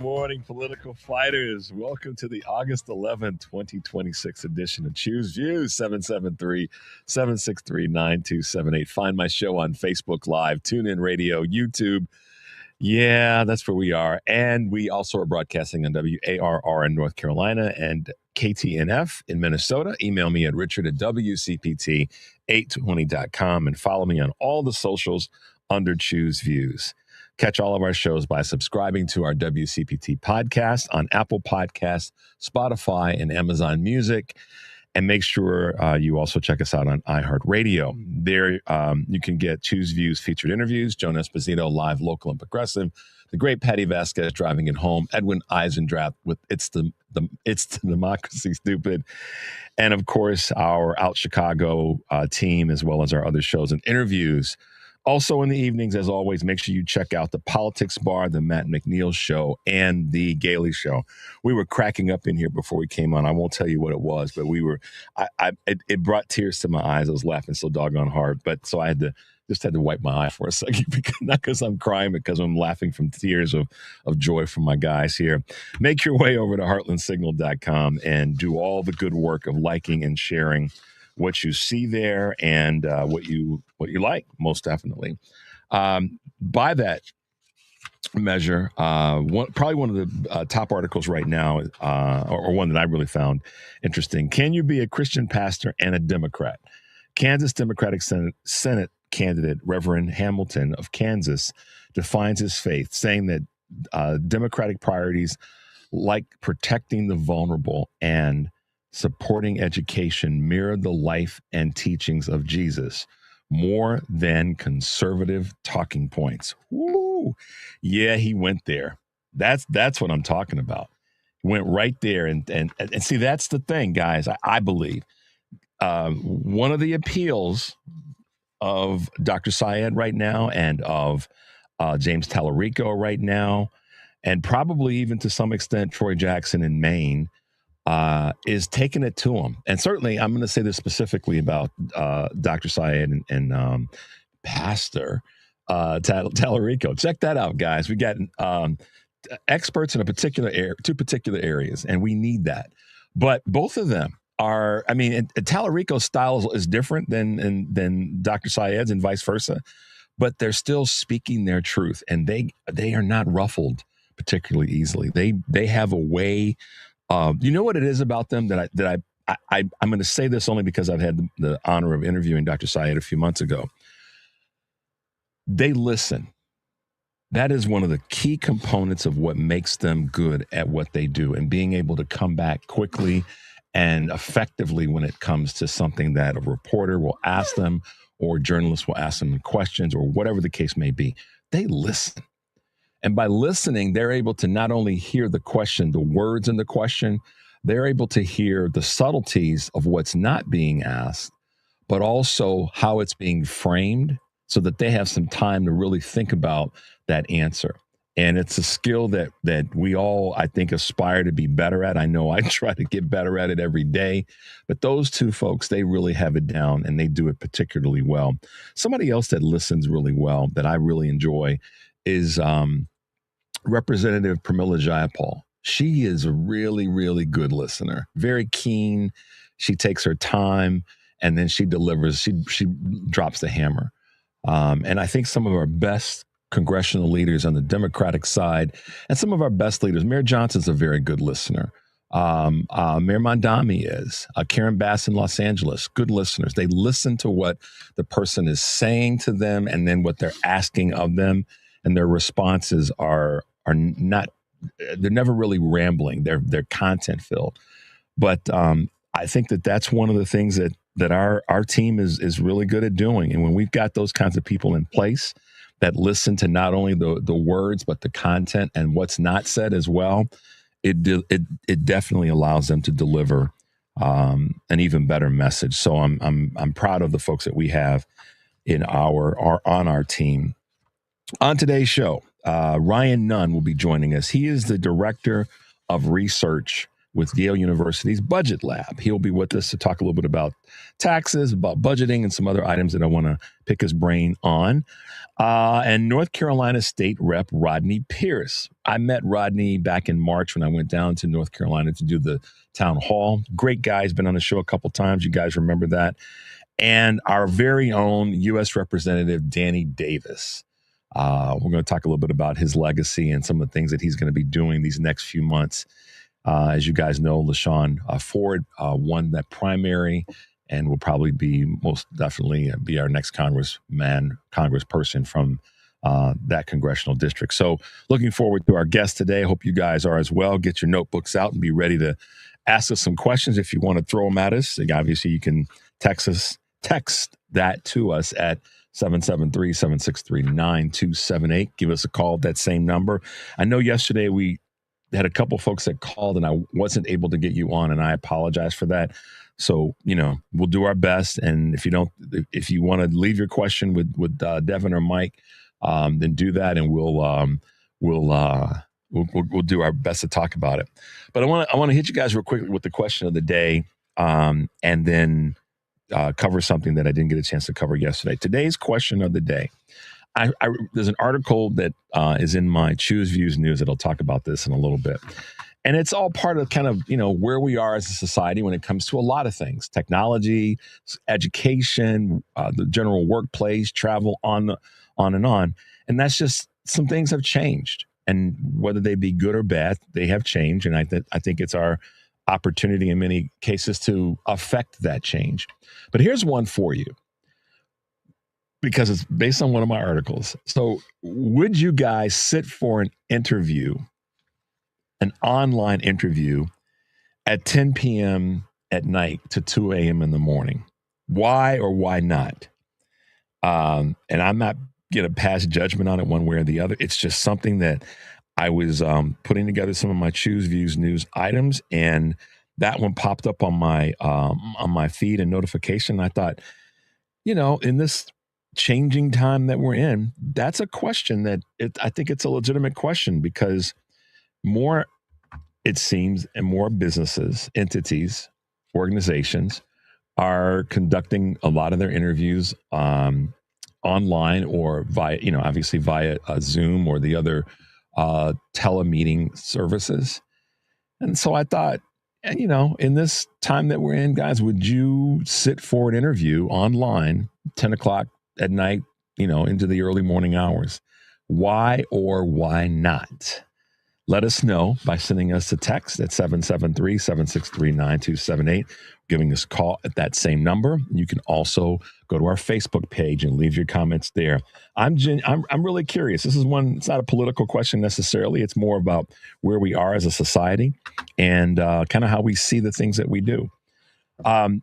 morning, political fighters. Welcome to the August 11th, 2026 edition of Choose Views, 773-763-9278. Find my show on Facebook Live, TuneIn Radio, YouTube. Yeah, that's where we are. And we also are broadcasting on WARR in North Carolina and KTNF in Minnesota. Email me at richard@WCPT820.com and follow me on all the socials under Choose Views. Catch all of our shows by subscribing to our WCPT podcast on Apple Podcasts, Spotify, and Amazon Music. And make sure you also check us out on iHeartRadio. There you can get Choose Views featured interviews, Joan Esposito, live, local, and progressive, the great Patty Vasquez driving it home, Edwin Eisendrath with It's the Democracy Stupid, and of course our Out Chicago team, as well as our other shows and interviews. Also in the evenings, as always, make sure you check out the Politics Bar, the Matt McNeil Show, and the Gailey Show. We were cracking up in here before we came on. I won't tell you what it was, but we were. It brought tears to my eyes. I was laughing so doggone hard, but so I had to wipe my eye for a second, not because I'm crying, but because I'm laughing from tears of joy from my guys here. Make your way over to heartlandsignal.com and do all the good work of liking and sharing what you see there and what you like, most definitely. By that measure, probably one of the top articles right now, or one that I really found interesting. Can you be a Christian pastor and a Democrat? Kansas Democratic Senate candidate Reverend Hamilton of Kansas defines his faith, saying that Democratic priorities like protecting the vulnerable and supporting education mirror the life and teachings of Jesus more than conservative talking points. Woo! Yeah, he went there. That's what I'm talking about. Went right there, and see, that's the thing, guys. I believe one of the appeals of Dr. Syed right now, and of James Tallarico right now, and probably even to some extent Troy Jackson in Maine, is taking it to him. And certainly I'm going to say this specifically about Dr. Syed and Pastor Tallarico. Check that out, guys. We got experts in two particular areas, and we need that. But both of them are, Tallarico's style is different than Dr. Syed's and vice versa, but they're still speaking their truth, and they are not ruffled particularly easily. They have a way. You know what it is about them that I'm going to say this only because I've had the honor of interviewing Dr. Syed a few months ago. They listen. That is one of the key components of what makes them good at what they do, and being able to come back quickly and effectively when it comes to something that a reporter will ask them, or journalists will ask them questions, or whatever the case may be. They listen. And by listening, they're able to not only hear the question, the words in the question, they're able to hear the subtleties of what's not being asked, but also how it's being framed, so that they have some time to really think about that answer. And it's a skill that we all, I think, aspire to be better at. I know I try to get better at it every day, but those two folks, they really have it down, and they do it particularly well. Somebody else that listens really well that I really enjoy is Representative Pramila Jayapal. She is a really, really good listener, very keen. She takes her time, and then she delivers. She drops the hammer. And I think some of our best congressional leaders on the Democratic side, and some of our best leaders, Mayor Johnson's a very good listener. Mayor Mondami is. Karen Bass in Los Angeles, good listeners. They listen to what the person is saying to them, and then what they're asking of them, and their responses are not, they're never really rambling. They're content filled. But I think that's one of the things that our team is really good at doing. And when we've got those kinds of people in place that listen to not only the words, but the content and what's not said as well, it definitely allows them to deliver an even better message. So I'm proud of the folks that we have on our team. On today's show, Ryan Nunn will be joining us. He is the director of research with Yale University's Budget Lab. He'll be with us to talk a little bit about taxes, about budgeting, and some other items that I want to pick his brain on. And North Carolina State Rep Rodney Pierce. I met Rodney back in March when I went down to North Carolina to do the town hall. Great guy. He's been on the show a couple times. You guys remember that. And our very own U.S. Representative Danny Davis. We're going to talk a little bit about his legacy and some of the things that he's going to be doing these next few months. As you guys know, LaShawn Ford won that primary and will probably be most definitely be our next congressperson from that congressional district. So looking forward to our guest today. Hope you guys are as well. Get your notebooks out and be ready to ask us some questions if you want to throw them at us. Obviously, you can text that to us at 773-763-9278. Give us a call at that same number. I know yesterday we had a couple folks that called and I wasn't able to get you on, and I apologize for that. So, we'll do our best. And if you want to leave your question with Devin or Mike, then do that, and we'll do our best to talk about it. But I want to hit you guys real quickly with the question of the day, and then cover something that I didn't get a chance to cover yesterday. Today's question of the day. There's an article that is in my Choose Views news that'll talk about this in a little bit. And it's all part of kind of, where we are as a society when it comes to a lot of things: technology, education, the general workplace, travel, on and on. And that's just, some things have changed. And whether they be good or bad, they have changed. And I think it's our opportunity in many cases to affect that change. But here's one for you, because it's based on one of my articles. So would you guys sit for an online interview at 10 p.m. at night to 2 a.m. in the morning? Why or why not? And I'm not going to pass judgment on it one way or the other. It's just something that I was putting together some of my Choose Views news items, and that one popped up on my feed and notification. I thought, in this changing time that we're in, that's a question that I think it's a legitimate question, because more, it seems, and more businesses, entities, organizations are conducting a lot of their interviews online or via, obviously via Zoom or the other telemeeting services. And so I thought, in this time that we're in, guys, would you sit for an interview online, 10 o'clock at night, into the early morning hours? Why or why not? Let us know by sending us a text at 773-763-9278, giving us a call at that same number. You can also go to our Facebook page and leave your comments there. I'm really curious. This is one, it's not a political question necessarily. It's more about where we are as a society and kind of how we see the things that we do.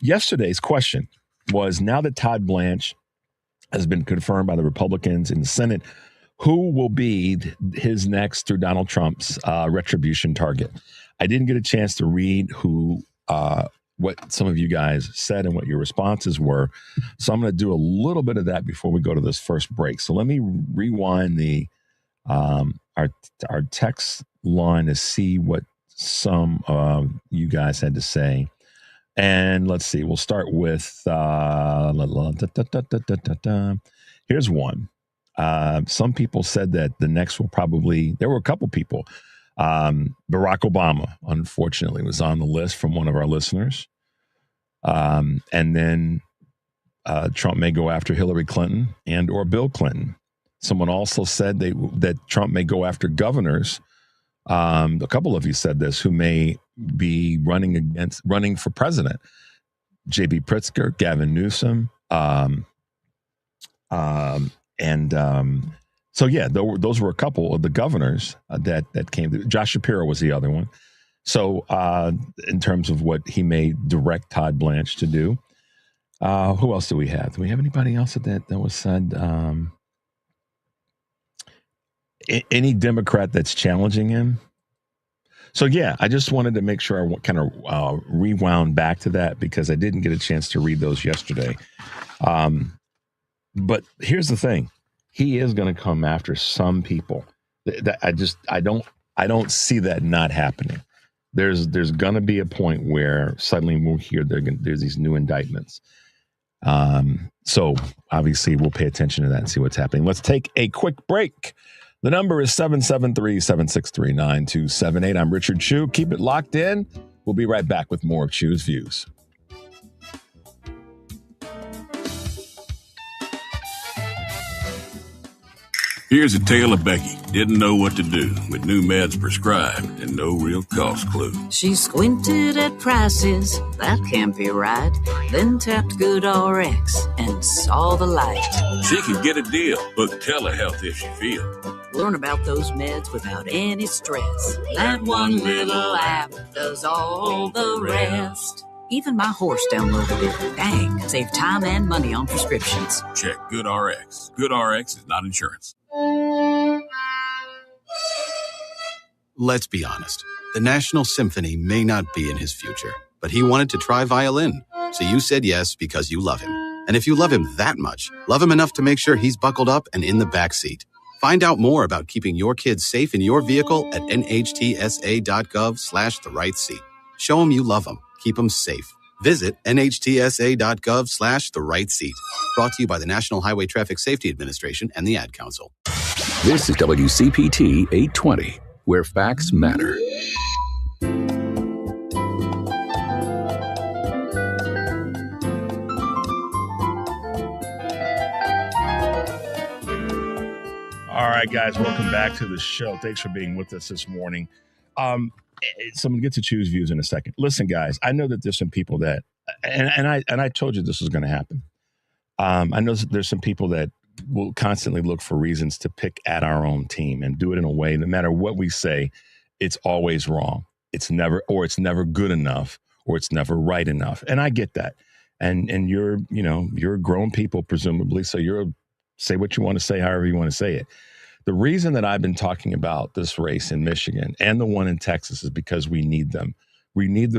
Yesterday's question was, now that Todd Blanche has been confirmed by the Republicans in the Senate, who will be his next, through Donald Trump's retribution target? I didn't get a chance to read what some of you guys said and what your responses were. So I'm going to do a little bit of that before we go to this first break. So let me rewind our text line to see what some of you guys had to say. And let's see, we'll start with here's one. Some people said that the next will probably, there were a couple people. Barack Obama, unfortunately, was on the list from one of our listeners. And then Trump may go after Hillary Clinton and or Bill Clinton. Someone also said that Trump may go after governors. A couple of you said this, who may be running for president. J.B. Pritzker, Gavin Newsom. So yeah, those were a couple of the governors that came. Josh Shapiro was the other one. So in terms of what he may direct Todd Blanche to do, who else do we have? Do we have anybody else that was said? Any Democrat that's challenging him? So yeah, I just wanted to make sure I kind of rewound back to that, because I didn't get a chance to read those yesterday. But here's the thing. He is going to come after some people. I don't see that not happening. There's going to be a point where suddenly we'll hear there's these new indictments. So obviously we'll pay attention to that and see what's happening. Let's take a quick break. The number is 773-763-9278. I'm Richard Chew. Keep it locked in. We'll be right back with more of Chew's Views. Here's a tale of Becky. Didn't know what to do with new meds prescribed and no real cost clue. She squinted at prices, that can't be right. Then tapped GoodRx and saw the light. She could get a deal. Book telehealth if she feels. Learn about those meds without any stress. That one little app does all the rest. Even my horse downloaded it. Dang, save time and money on prescriptions. Check GoodRx. GoodRx is not insurance. Let's be honest. The National Symphony may not be in his future, but he wanted to try violin. So you said yes because you love him. And if you love him that much, love him enough to make sure he's buckled up and in the back seat. Find out more about keeping your kids safe in your vehicle at nhtsa.gov/the-right-seat. Show them you love them. Keep them safe. Visit nhtsa.gov/the-right-seat. Brought to you by the National Highway Traffic Safety Administration and the Ad Council. This is WCPT 820, where facts matter. All right, guys, welcome back to the show. Thanks for being with us this morning. So I'm going to get to Chew's Views in a second. Listen, guys, I know that there's some people that, and I told you this was going to happen. I know there's some people that will constantly look for reasons to pick at our own team and do it in a way, no matter what we say, it's always wrong. It's never good enough, or it's never right enough. And I get that. And you're grown people, presumably, so you're say what you want to say, however you want to say it. The reason that I've been talking about this race in Michigan and the one in Texas is because we need them. We need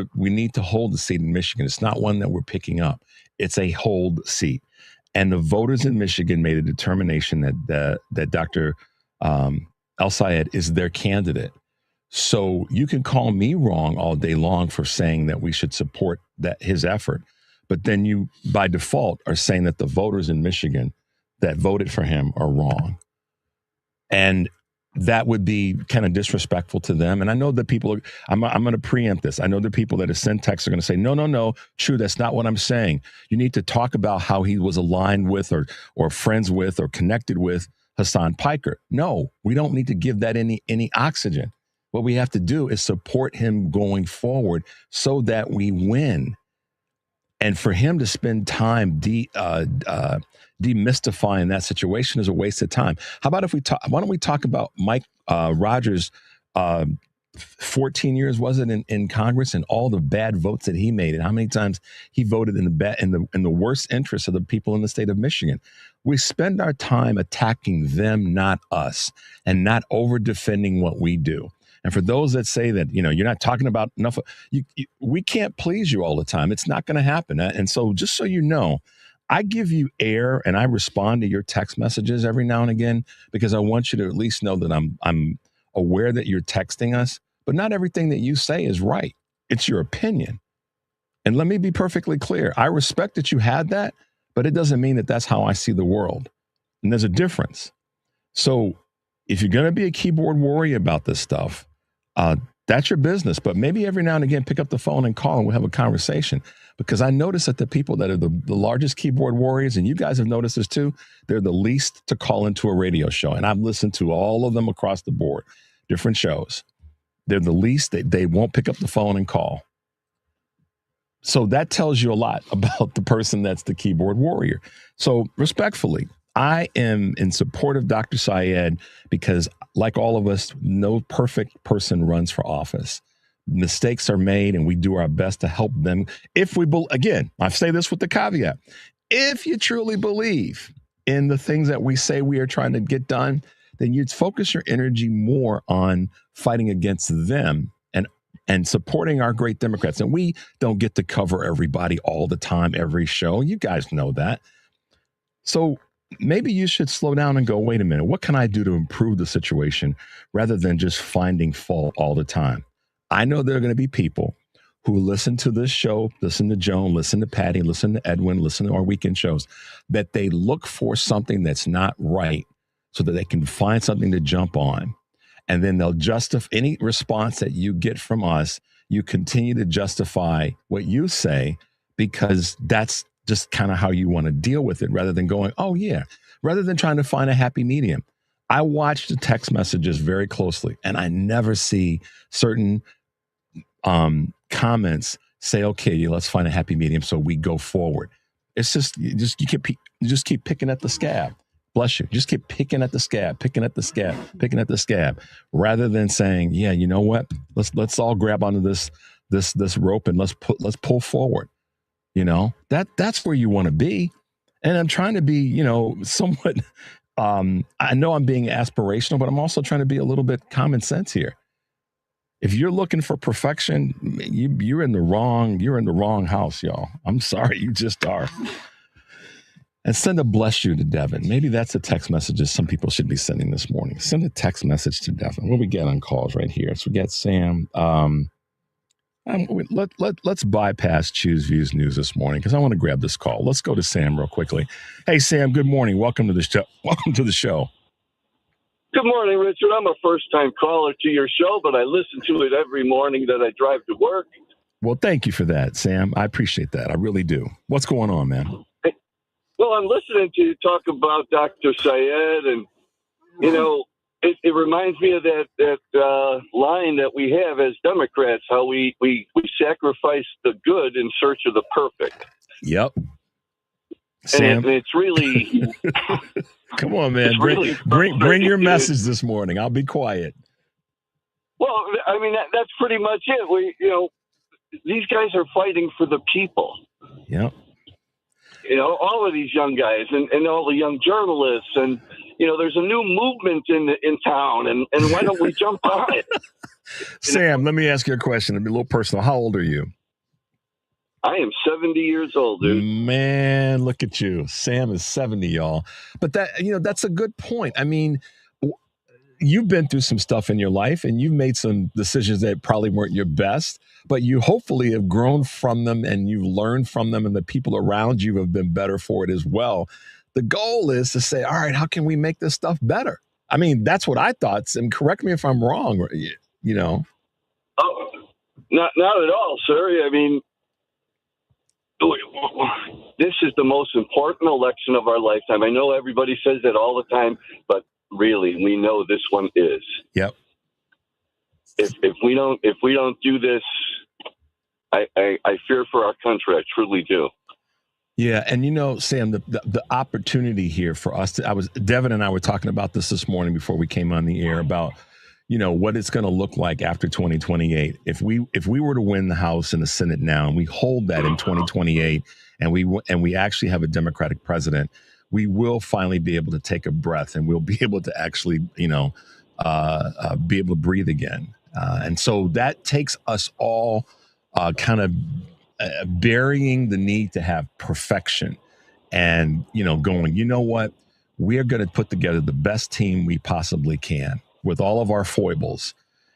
to hold the seat in Michigan. It's not one that we're picking up. It's a hold seat. And the voters in Michigan made a determination that Dr. El-Sayed is their candidate. So you can call me wrong all day long for saying that we should support his effort. But then you, by default, are saying that the voters in Michigan that voted for him are wrong. And that would be kind of disrespectful to them. And I know that people, I'm going to preempt this. I know the people that have sent texts are going to say, no, True, that's not what I'm saying. You need to talk about how he was aligned with or friends with or connected with Hassan Piker. No, we don't need to give that any oxygen. What we have to do is support him going forward so that we win. And for him to spend time demystifying that situation is a waste of time. How about why don't we talk about Mike Rogers' 14 years, was it, in Congress, and all the bad votes that he made and how many times he voted in the worst interests of the people in the state of Michigan. We spend our time attacking them, not us, and not over defending what we do. And for those that say that, you're not talking about enough, we can't please you all the time. It's not going to happen. And so just so you know, I give you air and I respond to your text messages every now and again because I want you to at least know that I'm aware that you're texting us, but not everything that you say is right. It's your opinion. And let me be perfectly clear. I respect that you had that, but it doesn't mean that that's how I see the world. And there's a difference. So if you're going to be a keyboard warrior about this stuff, that's your business. But maybe every now and again, pick up the phone and call and we'll have a conversation. Because I notice that the people that are the largest keyboard warriors, and you guys have noticed this too, they're the least to call into a radio show. And I've listened to all of them across the board, different shows. They're the least, they won't pick up the phone and call. So that tells you a lot about the person that's the keyboard warrior. So respectfully, I am in support of Dr. Sayed because, like all of us, no perfect person runs for office. Mistakes are made, and we do our best to help them. Again, I say this with the caveat. If you truly believe in the things that we say we are trying to get done, then you'd focus your energy more on fighting against them and supporting our great Democrats. And we don't get to cover everybody all the time, every show. You guys know that. So maybe you should slow down and go, wait a minute, what can I do to improve the situation rather than just finding fault all the time? I know there are going to be people who listen to this show, listen to Joan, listen to Patty, listen to Edwin, listen to our weekend shows, that they look for something that's not right so that they can find something to jump on. And then they'll justify any response that you get from us. You continue to justify what you say because that's just kind of how you want to deal with it rather than going, oh, yeah, rather than trying to find a happy medium. I watch the text messages very closely, and I never see certain comments say, okay, let's find a happy medium so we go forward. It's just you just keep picking at the scab. Bless you. Just keep picking at the scab, picking at the scab, rather than saying, yeah, you know what? Let's all grab onto this rope and let's pull forward. You know, that's where you want to be. And I'm trying to be, somewhat I know I'm being aspirational, but I'm also trying to be a little bit common sense here. If you're looking for perfection, you're in the wrong house, y'all. I'm sorry, you just are. And send a bless you to Devin. Maybe that's a text message that some people should be sending this morning. Send a text message to Devin. What we get on calls right here? So we get Sam. Let's bypass Choose Views News this morning because I want to grab this call. Let's go to Sam real quickly. Hey, Sam. Good morning. Welcome to the show. Good morning, Richard. I'm a first-time caller to your show, but I listen to it every morning that I drive to work. Well, thank you for that, Sam. I appreciate that. I really do. What's going on, man? Well, I'm listening to you talk about Dr. Syed, and, it reminds me of that line that we have as Democrats, how we sacrifice the good in search of the perfect. Yep. Sam. And it's really... Come on, man. Bring your message this morning. I'll be quiet. Well, I mean, that's pretty much it. These guys are fighting for the people. Yep. All of these young guys and all the young journalists, and there's a new movement in town, and why don't we jump on it? Sam, let me ask you a question. It'll be a little personal. How old are you? I am 70 years old, dude. Man, look at you. Sam is 70, y'all. But that's a good point. I mean, you've been through some stuff in your life and you've made some decisions that probably weren't your best, but you hopefully have grown from them and you've learned from them, and the people around you have been better for it as well. The goal is to say, all right, how can we make this stuff better? I mean, that's what I thought. And correct me if I'm wrong, Oh, not at all, sir. I mean, this is the most important election of our lifetime. I know everybody says that all the time, but really, we know this one is. Yep. If we don't do this, I fear for our country. I truly do. Yeah, and Sam, the opportunity here for us Devin and I were talking about this morning before we came on the air about what it's going to look like after 2028. If we were to win the House and the Senate now, and we hold that in 2028, and we actually have a Democratic president, we will finally be able to take a breath, and we'll be able to actually, be able to breathe again. And so that takes us all kind of burying the need to have perfection, and going, you know what, we're going to put together the best team we possibly can with all of our foibles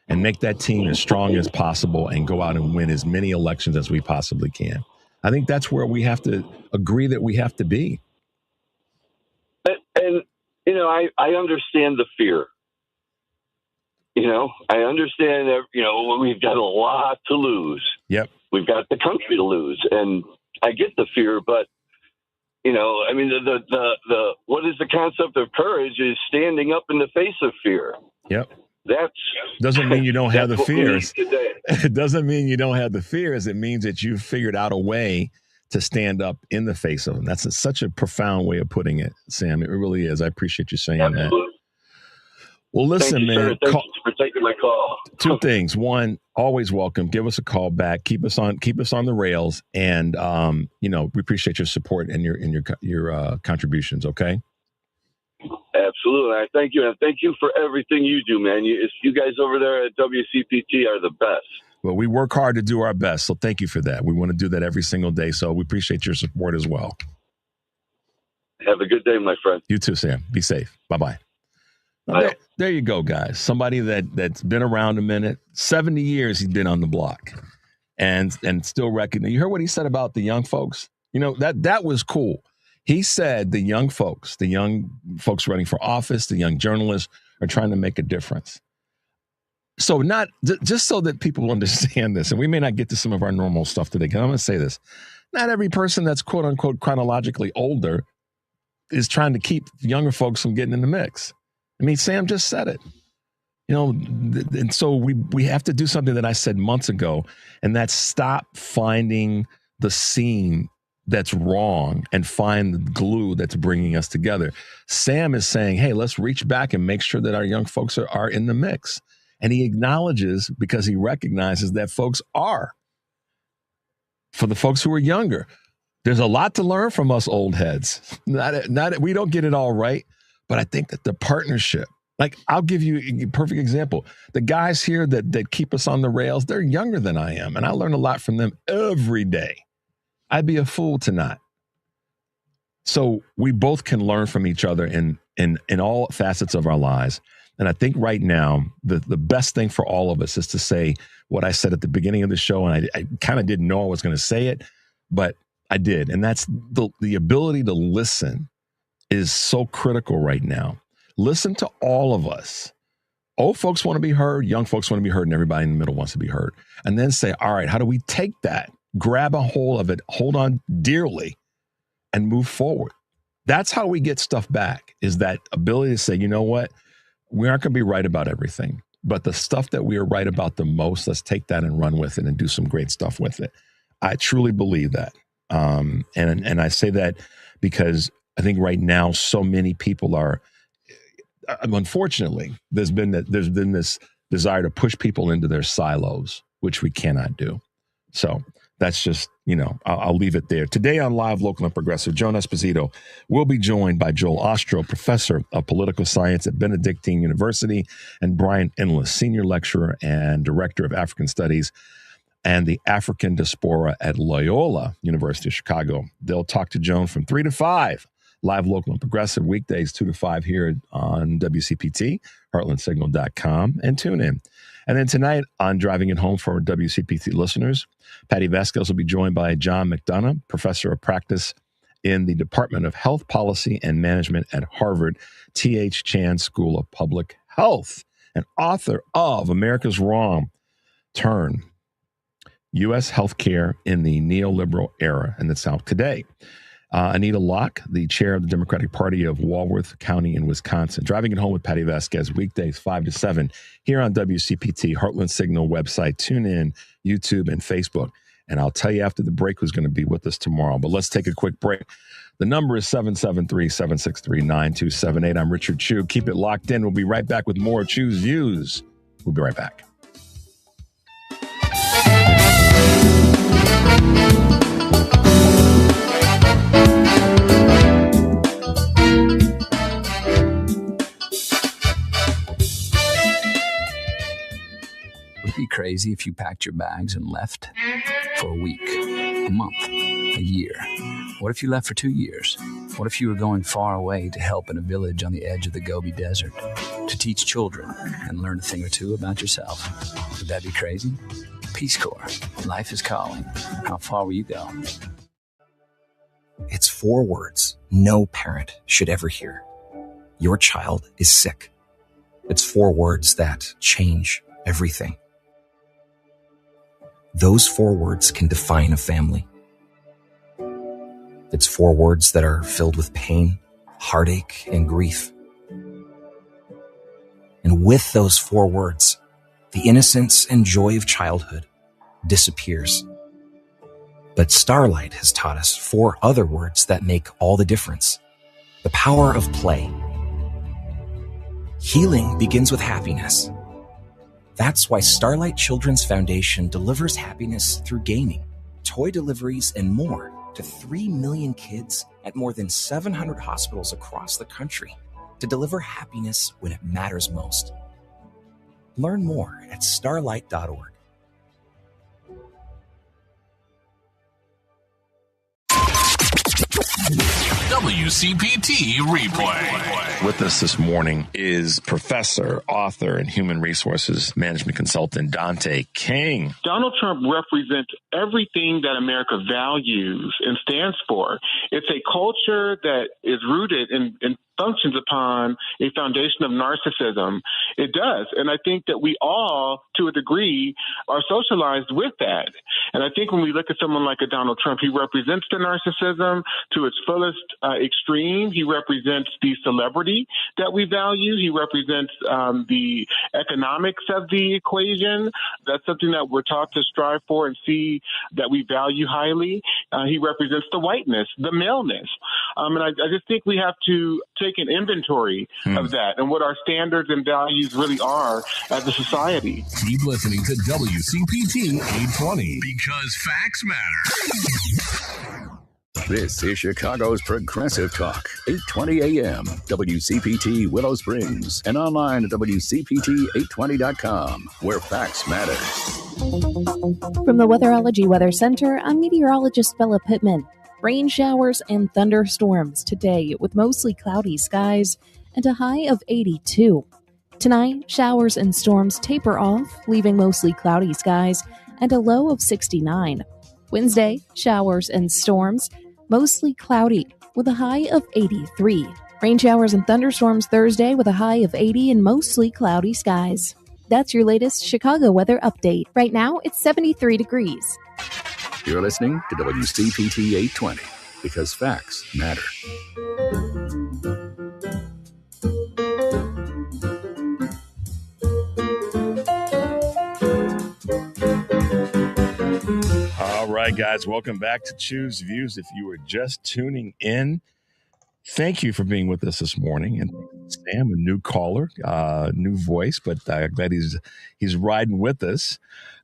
and make that team as strong as possible and go out and win as many elections as we possibly can. I think that's where we have to agree that we have to be. And I understand the fear. I understand that, we've got a lot to lose. Yep. We've got the country to lose. And I get the fear, but, I mean, the what is the concept of courage is standing up in the face of fear. Yep. That's doesn't mean you don't have the fears. It doesn't mean you don't have the fears. It means that you've figured out a way to stand up in the face of them. That's such a profound way of putting it, Sam. It really is. I appreciate you saying that. Well, listen, man. Thank you for taking my call. Two things. One, always welcome. Give us a call back. Keep us on the rails, and we appreciate your support and your contributions. Okay. Absolutely. I thank you, and thank you for everything you do, man. You guys over there at WCPT are the best. Well, we work hard to do our best, so thank you for that. We want to do that every single day, so we appreciate your support as well. Have a good day, my friend. You too, Sam. Be safe. Bye-bye. There you go, guys. Somebody that's been around a minute. 70 years he's been on the block, and still recognize. You heard what he said about the young folks. That was cool. He said the young folks running for office, the young journalists are trying to make a difference. So just so that people understand this, and we may not get to some of our normal stuff today, because I'm going to say this. Not every person that's quote unquote chronologically older is trying to keep younger folks from getting in the mix. I mean, Sam just said it. And so we have to do something that I said months ago, and that's stop finding the seam that's wrong and find the glue that's bringing us together. Sam is saying, hey, let's reach back and make sure that our young folks are in the mix. And he acknowledges, because he recognizes that folks are. For the folks who are younger, there's a lot to learn from us old heads. We don't get it all right, but I think that the partnership, like I'll give you a perfect example. The guys here that keep us on the rails, they're younger than I am, and I learn a lot from them every day. I'd be a fool to not. So we both can learn from each other in all facets of our lives. And I think right now, the best thing for all of us is to say what I said at the beginning of the show, and I kind of didn't know I was going to say it, but I did. And that's the ability to listen is so critical right now. Listen to all of us. Old folks want to be heard, young folks want to be heard, and everybody in the middle wants to be heard. And then say, all right, how do we take that, grab a hold of it, hold on dearly, and move forward? That's how we get stuff back, is that ability to say, you know what? We aren't going to be right about everything, but the stuff that we are right about the most, let's take that and run with it and do some great stuff with it. I truly believe that. And I say that because I think right now so many people are, unfortunately, there's been this desire to push people into their silos, which we cannot do. So that's just, I'll leave it there. Today on Live, Local, and Progressive, Joan Esposito will be joined by Joel Ostro, professor of political science at Benedictine University, and Brian Endless, senior lecturer and director of African Studies and the African Diaspora at Loyola University of Chicago. They'll talk to Joan from 3 to 5. Live, Local, and Progressive, weekdays 2 to 5 here on WCPT, heartlandsignal.com, and tune in. And then tonight on Driving It Home for WCPT listeners, Patty Vasquez will be joined by John McDonough, professor of practice in the Department of Health Policy and Management at Harvard T.H. Chan School of Public Health, and author of America's Wrong Turn, U.S. Healthcare in the Neoliberal Era, and it's out today. Anita Locke, the chair of the Democratic Party of Walworth County in Wisconsin. Driving It Home with Patty Vasquez, weekdays 5 to 7 here on WCPT, Heartland Signal website, tune in, YouTube, and Facebook. And I'll tell you after the break who's going to be with us tomorrow. But let's take a quick break. The number is 773-763-9278. I'm Richard Chu. Keep it locked in. We'll be right back with more Chu's Views. We'll be right back. Would it be crazy if you packed your bags and left for a week, a month, a year? What if you left for 2 years? What if you were going far away to help in a village on the edge of the Gobi Desert, to teach children and learn a thing or two about yourself? Would that be crazy? Peace Corps. Life is calling. How far will you go? It's 4 words no parent should ever hear. Your child is sick. It's 4 words that change everything. Those 4 words can define a family. It's 4 words that are filled with pain, heartache, and grief. And with those 4 words, the innocence and joy of childhood disappears. But Starlight has taught us 4 other words that make all the difference. The power of play. Healing begins with happiness. That's why Starlight Children's Foundation delivers happiness through gaming, toy deliveries, and more to 3 million kids at more than 700 hospitals across the country to deliver happiness when it matters most. Learn more at starlight.org. WCPT replay. With us this morning is professor, author, and human resources management consultant Dante King. Donald Trump represents everything that America values and stands for. It's a culture that is rooted and functions upon a foundation of narcissism. It does. And I think that we all, to a degree, are socialized with that. And I think when we look at someone like a Donald Trump, he represents the narcissism to its fullest extreme. He represents the celebrity that we value. He represents the economics of the equation. That's something that we're taught to strive for and see that we value highly. He represents the whiteness, the maleness. And I just think we have to take an inventory of that and what our standards and values really are as a society. Keep listening to WCPT 820 because facts matter. This is Chicago's Progressive Talk, 820 AM, WCPT Willow Springs, and online at WCPT820.com, where facts matter. From the Weatherology Weather Center, I'm meteorologist Bella Pittman. Rain showers and thunderstorms today with mostly cloudy skies and a high of 82. Tonight, showers and storms taper off, leaving mostly cloudy skies and a low of 69. Wednesday, showers and storms, mostly cloudy with a high of 83. Rain showers and thunderstorms Thursday with a high of 80 and mostly cloudy skies. That's your latest Chicago weather update. Right now, it's 73 degrees. You're listening to WCPT 820 because facts matter. All right, guys, welcome back to Choose Views. If you were just tuning in, thank you for being with us this morning. And Sam, a new caller, new voice, but glad he's riding with us.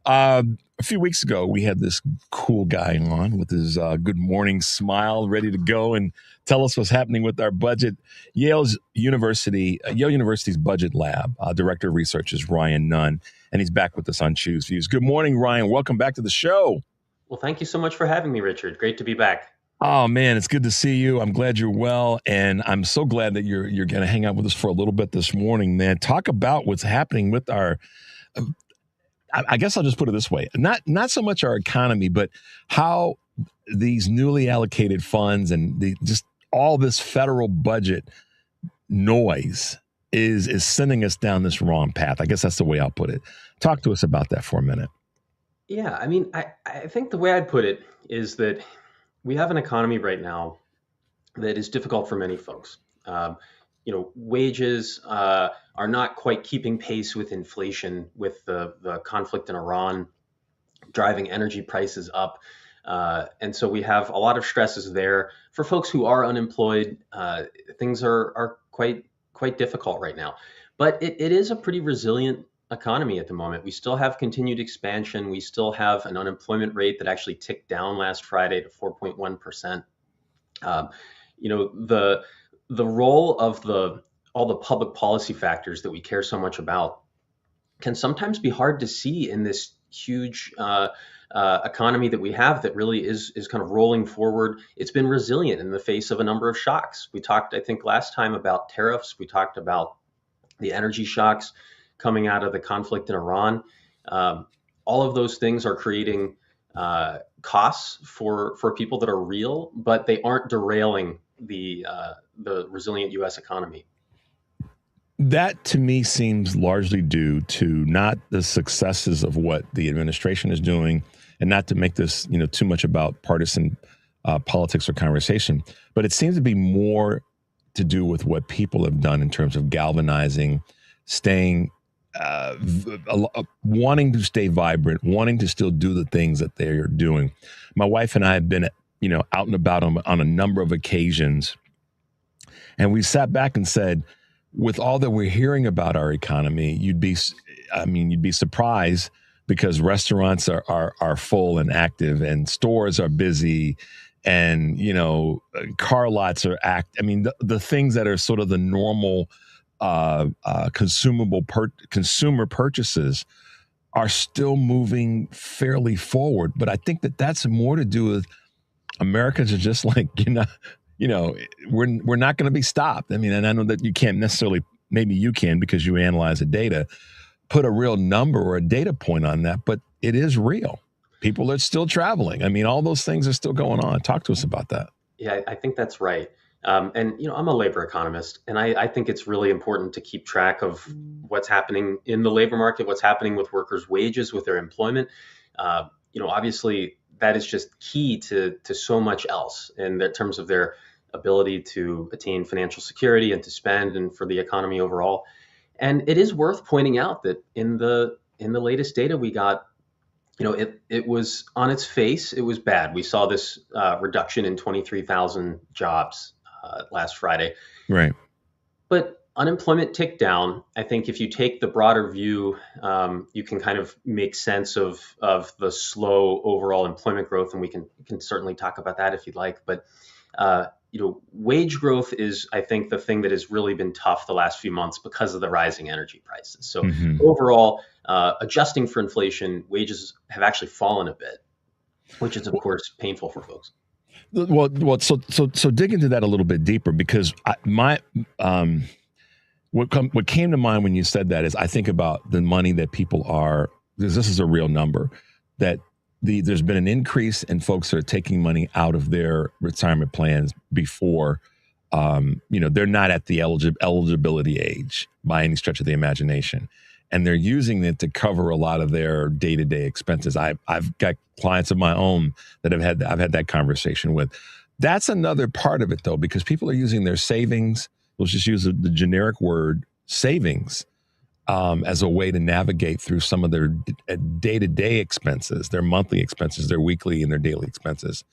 A few weeks ago, we had this cool guy on with his good morning smile, ready to go and tell us what's happening with our budget. Yale University's Budget Lab Director of Research is Ryan Nunn, and he's back with us on Choose Views. Good morning, Ryan. Welcome back to the show. Well, thank you so much for having me, Richard. Great to be back. Oh, man, it's good to see you. I'm glad you're well, and I'm so glad that you're going to hang out with us for a little bit this morning, man. Talk about what's happening with our I guess I'll just put it this way, not so much our economy, but how these newly allocated funds and just all this federal budget noise is sending us down this wrong path. I guess that's the way I'll put it. Talk to us about that for a minute. Yeah, I mean, I think the way I'd put it is that we have an economy right now that is difficult for many folks. Wages are not quite keeping pace with inflation, with the conflict in Iran driving energy prices up. And so we have a lot of stresses there. For folks who are unemployed, things are quite difficult right now. But it is a pretty resilient economy at the moment. We still have continued expansion. We still have an unemployment rate that actually ticked down last Friday to 4.1%. The role of all the public policy factors that we care so much about can sometimes be hard to see in this huge economy that we have that really is kind of rolling forward. It's been resilient in the face of a number of shocks. We talked, I think, last time about tariffs. We talked about the energy shocks coming out of the conflict in Iran. All of those things are creating costs for people that are real, but they aren't derailing the resilient U.S. economy. That, to me, seems largely due to not the successes of what the administration is doing, and not to make this, too much about partisan politics or conversation, but it seems to be more to do with what people have done in terms of galvanizing, staying, wanting to stay vibrant, wanting to still do the things that they're doing. My wife and I have been, out and about on a number of occasions, and we sat back and said, with all that we're hearing about our economy, you'd be surprised because restaurants are full and active, and stores are busy, and car lots are the things that are sort of the normal consumer purchases are still moving fairly forward. But I think that that's more to do with Americans are just like, we're not going to be stopped. I mean, and I know that you can't necessarily, maybe you can because you analyze the data, put a real number or a data point on that, but it is real. People are still traveling. I mean, all those things are still going on. Talk to us about that. Yeah, I think that's right. And I'm a labor economist, and I think it's really important to keep track of what's happening in the labor market, what's happening with workers' wages, with their employment. Obviously, that is just key to so much else in terms of their ability to attain financial security and to spend and for the economy overall. And it is worth pointing out that in the latest data we got, it was on its face, it was bad. We saw this reduction in 23,000 jobs last Friday. Right. But unemployment ticked down. I think if you take the broader view, you can kind of make sense of the slow overall employment growth, and we can certainly talk about that if you'd like. But wage growth is, I think, the thing that has really been tough the last few months because of the rising energy prices. So overall, adjusting for inflation, wages have actually fallen a bit, which is, of course, painful for folks. Well, so dig into that a little bit deeper, because what came to mind when you said that is I think about the money that people are, because this is a real number, that there's been an increase in folks that are taking money out of their retirement plans before, they're not at the eligibility age by any stretch of the imagination. And they're using it to cover a lot of their day-to-day expenses. I've got clients of my own that I've had that conversation with. That's another part of it, though, because people are using their savings. Let's just use the generic word savings as a way to navigate through some of their day-to-day expenses, their monthly expenses, their weekly and their daily expenses.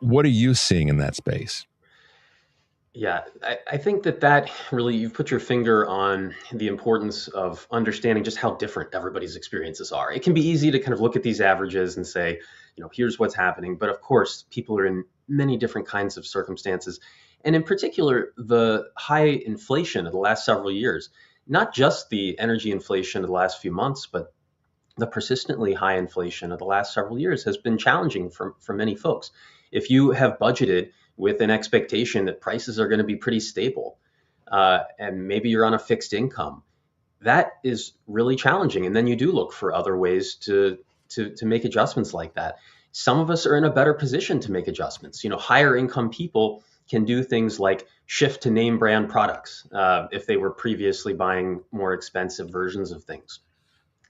What are you seeing in that space? Yeah, I think that really, you've put your finger on the importance of understanding just how different everybody's experiences are. It can be easy to kind of look at these averages and say, here's what's happening. But of course, people are in many different kinds of circumstances. And in particular, the high inflation of the last several years, not just the energy inflation of the last few months, but the persistently high inflation of the last several years has been challenging for many folks. If you have budgeted with an expectation that prices are going to be pretty stable, and maybe you're on a fixed income, that is really challenging. And then you do look for other ways to make adjustments like that. Some of us are in a better position to make adjustments. Higher income people can do things like shift to name brand products if they were previously buying more expensive versions of things.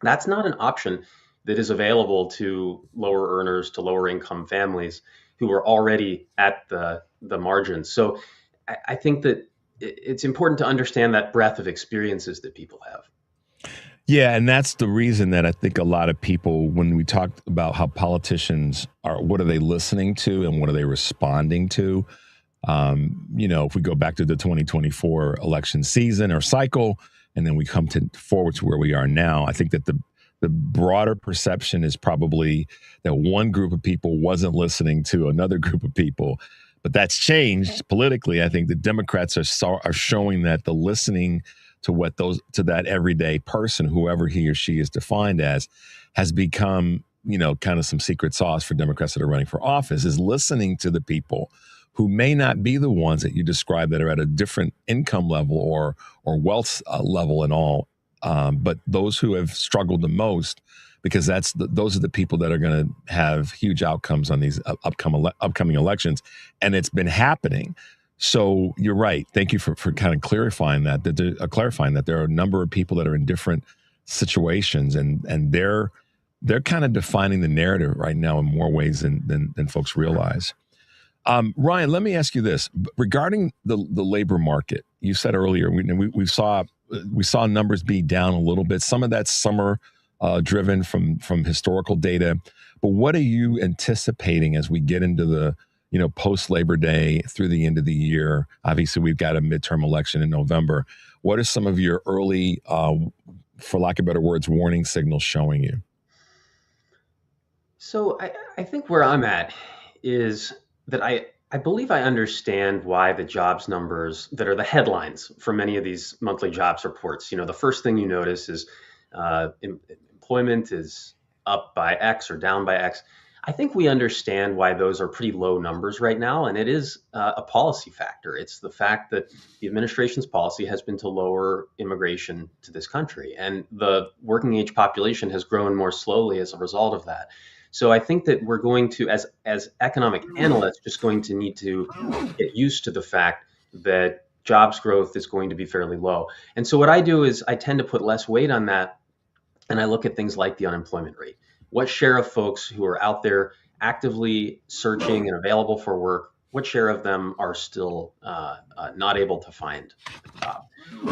That's not an option that is available to lower earners, to lower income families who are already at the margins. So I think that it's important to understand that breadth of experiences that people have. Yeah, and that's the reason that I think a lot of people, when we talk about how politicians are, what are they listening to and what are they responding to? If we go back to the 2024 election season or cycle, and then we come forward to where we are now, I think that the broader perception is probably that one group of people wasn't listening to another group of people, but that's changed politically. I think the Democrats are showing that the listening to to that everyday person, whoever he or she is defined as, has become, kind of some secret sauce for Democrats that are running for office, is listening to the people who may not be the ones that you describe that are at a different income level or wealth level and all. But those who have struggled the most, because those are the people that are going to have huge outcomes on these upcoming elections, and it's been happening. So you're right. Thank you for kind of clarifying that there are a number of people that are in different situations, and they're kind of defining the narrative right now in more ways than folks realize. Ryan, let me ask you this regarding the labor market. You said earlier we saw numbers be down a little bit. Some of that's summer driven from historical data. But what are you anticipating as we get into the post Labor Day through the end of the year? Obviously, we've got a midterm election in November. What are some of your early, for lack of better words, warning signals showing you? So I think where I'm at is that I believe I understand why the jobs numbers that are the headlines for many of these monthly jobs reports, the first thing you notice is employment is up by X or down by X. I think we understand why those are pretty low numbers right now, and it is a policy factor. It's the fact that the administration's policy has been to lower immigration to this country, and the working age population has grown more slowly as a result of that. So I think that we're going to, as economic analysts, just going to need to get used to the fact that jobs growth is going to be fairly low. And so what I do is I tend to put less weight on that, and I look at things like the unemployment rate. What share of folks who are out there actively searching and available for work, what share of them are still not able to find a job?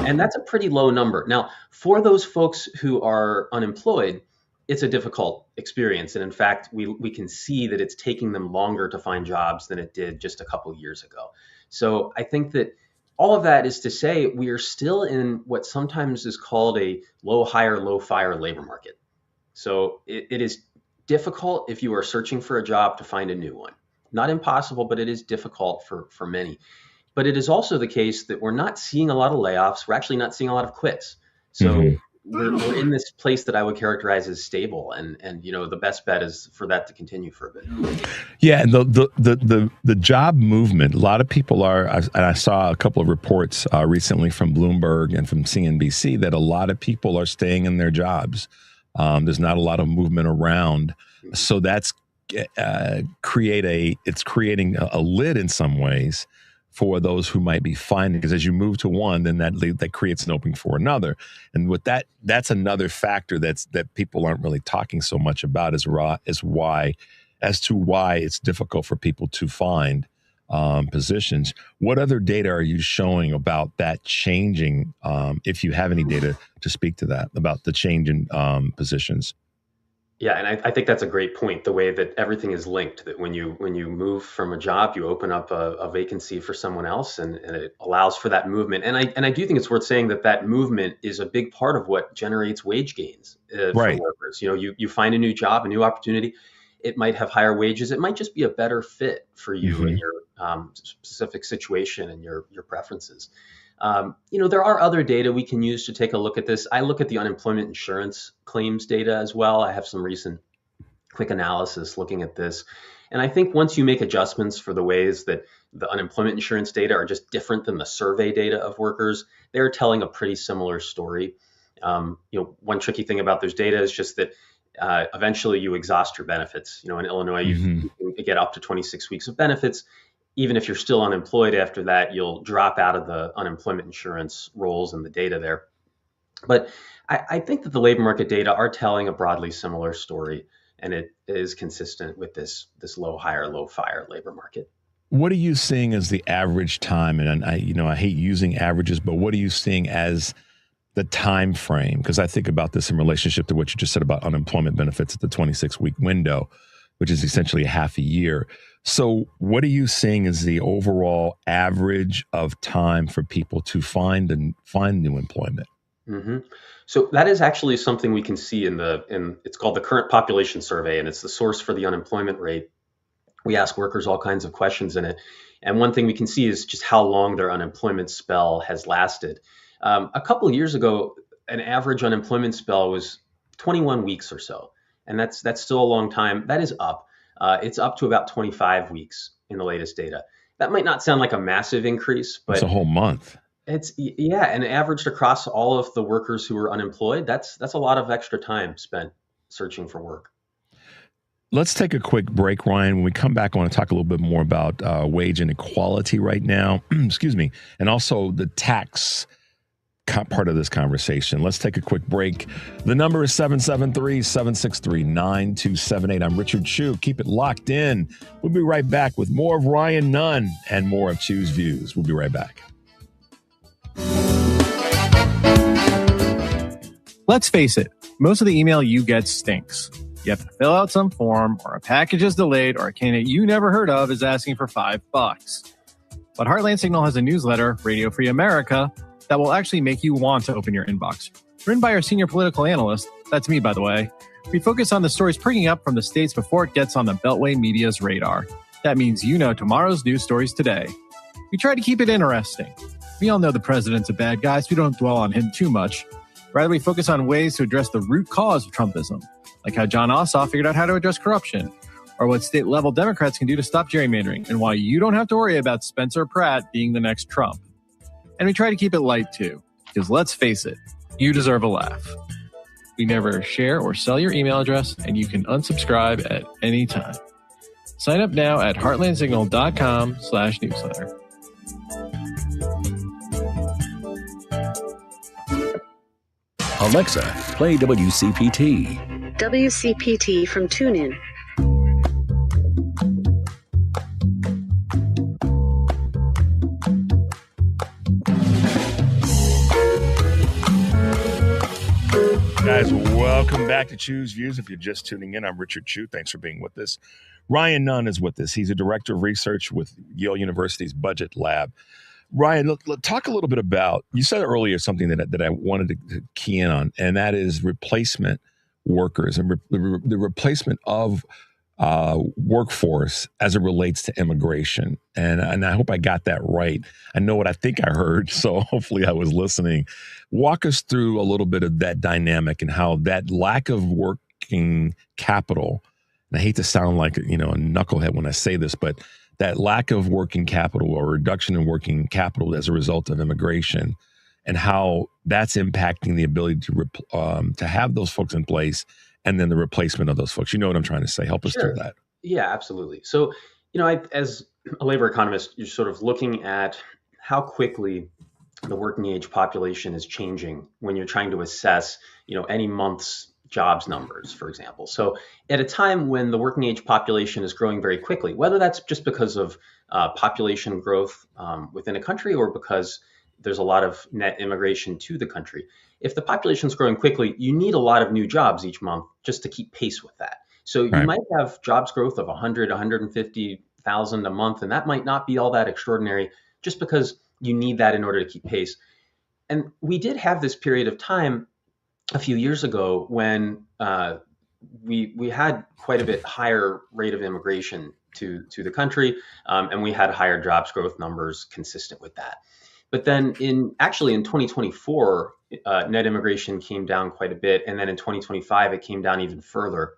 And that's a pretty low number. Now, for those folks who are unemployed, it's a difficult experience. And in fact, we can see that it's taking them longer to find jobs than it did just a couple years ago. So I think that all of that is to say we are still in what sometimes is called a low hire, low fire labor market. So it is difficult if you are searching for a job to find a new one. Not impossible, but it is difficult for many. But it is also the case that we're not seeing a lot of layoffs. We're actually not seeing a lot of quits. So we're in this place that I would characterize as stable, and the best bet is for that to continue for a bit. Yeah, and the job movement. A lot of people are, and I saw a couple of reports recently from Bloomberg and from CNBC that a lot of people are staying in their jobs. There's not a lot of movement around, so that's creating a lid in some ways for those who might be finding, because as you move to one, then that creates an opening for another. And with that's another factor that people aren't really talking so much about as to why it's difficult for people to find positions. What other data are you showing about that changing, if you have any data to speak to that, about the change in positions? Yeah, and I think that's a great point, the way that everything is linked, that when you move from a job, you open up a vacancy for someone else, and it allows for that movement. And I do think it's worth saying that movement is a big part of what generates wage gains for workers. You find a new job, a new opportunity. It might have higher wages. It might just be a better fit for you in your specific situation and your preferences. There are other data we can use to take a look at this. I look at the unemployment insurance claims data as well. I have some recent quick analysis looking at this. And I think once you make adjustments for the ways that the unemployment insurance data are just different than the survey data of workers, they're telling a pretty similar story. One tricky thing about those data is just that eventually you exhaust your benefits. In Illinois, you can get up to 26 weeks of benefits. Even if you're still unemployed after that, you'll drop out of the unemployment insurance rolls and the data there. But I think that the labor market data are telling a broadly similar story, and it is consistent with this low hire, low fire labor market. What are you seeing as the average time? And I hate using averages, but what are you seeing as the time frame? Because I think about this in relationship to what you just said about unemployment benefits at the 26-week window, which is essentially a half a year. So what are you seeing as the overall average of time for people to find new employment? Mm-hmm. So that is actually something we can see in it's called the Current Population Survey, and it's the source for the unemployment rate. We ask workers all kinds of questions in it. And one thing we can see is just how long their unemployment spell has lasted. A couple of years ago, an average unemployment spell was 21 weeks or so. And that's still a long time. That is up. It's up to about 25 weeks in the latest data. That might not sound like a massive increase, but it's a whole month. And averaged across all of the workers who are unemployed, that's a lot of extra time spent searching for work. Let's take a quick break, Ryan. When we come back, I want to talk a little bit more about wage inequality right now. Excuse me. And also the tax part of this conversation. Let's take a quick break. The number is 773-763-9278. I'm Richard Chu. Keep it locked in. We'll be right back with more of Ryan Nunn and more of Chu's Views. We'll be right back. Let's face it, most of the email you get stinks. You have to fill out some form, or a package is delayed, or a candidate you never heard of is asking for $5. But Heartland Signal has a newsletter, Radio Free America, that will actually make you want to open your inbox. Written by our senior political analyst, that's me, by the way, we focus on the stories prigging up from the states before it gets on the Beltway media's radar. That means tomorrow's news stories today. We try to keep it interesting. We all know the president's a bad guy, so we don't dwell on him too much. Rather, we focus on ways to address the root cause of Trumpism, like how John Ossoff figured out how to address corruption, or what state-level Democrats can do to stop gerrymandering, and why you don't have to worry about Spencer Pratt being the next Trump. And we try to keep it light, too, because let's face it, you deserve a laugh. We never share or sell your email address, and you can unsubscribe at any time. Sign up now at heartlandsignal.com/newsletter. Alexa, play WCPT. WCPT from TuneIn. Guys, welcome back to Choose Views. If you're just tuning in, I'm Richard Chu. Thanks for being with us. Ryan Nunn is with us. He's a director of research with Yale University's Budget Lab. Ryan, talk a little bit about, you said earlier something that I wanted to key in on, and that is replacement workers and the replacement of workforce as it relates to immigration. And I hope I got that right. I know what I think I heard, so hopefully I was listening. Walk us through a little bit of that dynamic and how that lack of working capital, and I hate to sound like, a knucklehead when I say this, but that lack of working capital or reduction in working capital as a result of immigration and how that's impacting the ability to have those folks in place and then the replacement of those folks. You know what I'm trying to say? Help us through that. Yeah, absolutely. So, as a labor economist, you're sort of looking at how quickly the working age population is changing when you're trying to assess, any month's jobs numbers, for example. So at a time when the working age population is growing very quickly, whether that's just because of population growth within a country or because there's a lot of net immigration to the country, if the population is growing quickly, you need a lot of new jobs each month just to keep pace with that. So you might have jobs growth of 100, 150,000 a month, and that might not be all that extraordinary just because you need that in order to keep pace. And we did have this period of time a few years ago when we had quite a bit higher rate of immigration to the country, and we had higher jobs growth numbers consistent with that. But then in 2024, net immigration came down quite a bit. And then in 2025, it came down even further.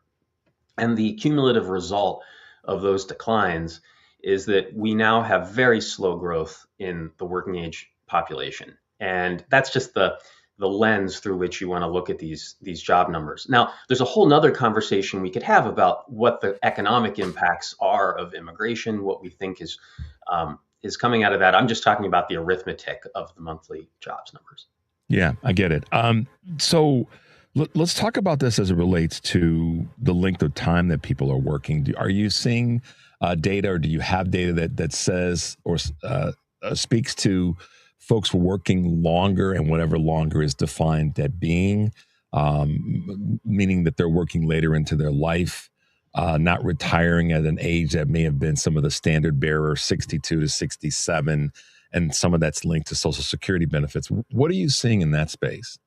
And the cumulative result of those declines is that we now have very slow growth in the working age population. And that's just the lens through which you want to look at these job numbers. Now, there's a whole nother conversation we could have about what the economic impacts are of immigration, what we think is coming out of that. I'm just talking about the arithmetic of the monthly jobs numbers. Yeah, I get it. So let's talk about this as it relates to the length of time that people are working. Are you seeing data, or do you have data that says or speaks to folks working longer, and whatever longer is defined at being, meaning that they're working later into their life, not retiring at an age that may have been some of the standard bearer, 62 to 67, and some of that's linked to Social Security benefits. What are you seeing in that space?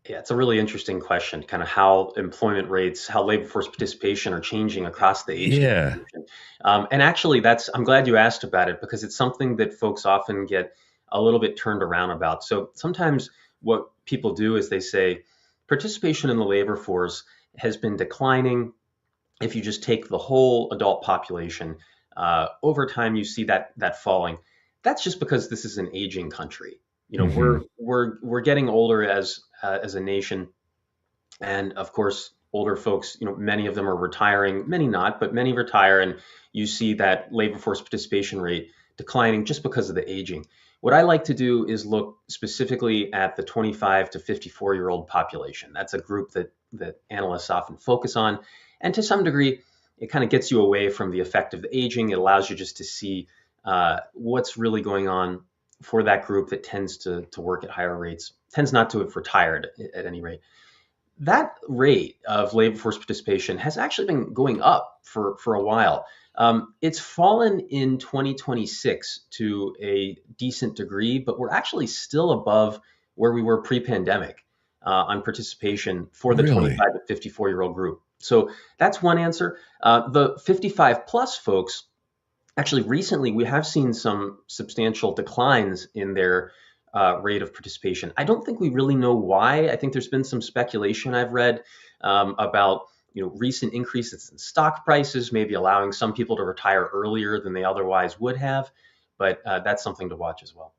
Yeah, it's a really interesting question, kind of how employment rates, how labor force participation are changing across the age distribution. And actually, I'm glad you asked about it, because it's something that folks often get a little bit turned around about. So sometimes what people do is they say participation in the labor force has been declining. If you just take the whole adult population, over time you see that falling. That's just because this is an aging country. We're getting older as a nation, and of course, older folks. Many of them are retiring, many not, but many retire, and you see that labor force participation rate declining just because of the aging. What I like to do is look specifically at the 25 to 54-year-old population. That's a group that analysts often focus on. And to some degree, it kind of gets you away from the effect of the aging. It allows you just to see what's really going on for that group that tends to work at higher rates, tends not to have retired at any rate. That rate of labor force participation has actually been going up for a while. It's fallen in 2026 to a decent degree, but we're actually still above where we were pre-pandemic on participation for the 25 to 54-year-old group. So that's one answer. The 55 plus folks, actually recently we have seen some substantial declines in their rate of participation. I don't think we really know why. I think there's been some speculation I've read about recent increases in stock prices, maybe allowing some people to retire earlier than they otherwise would have. But that's something to watch as well.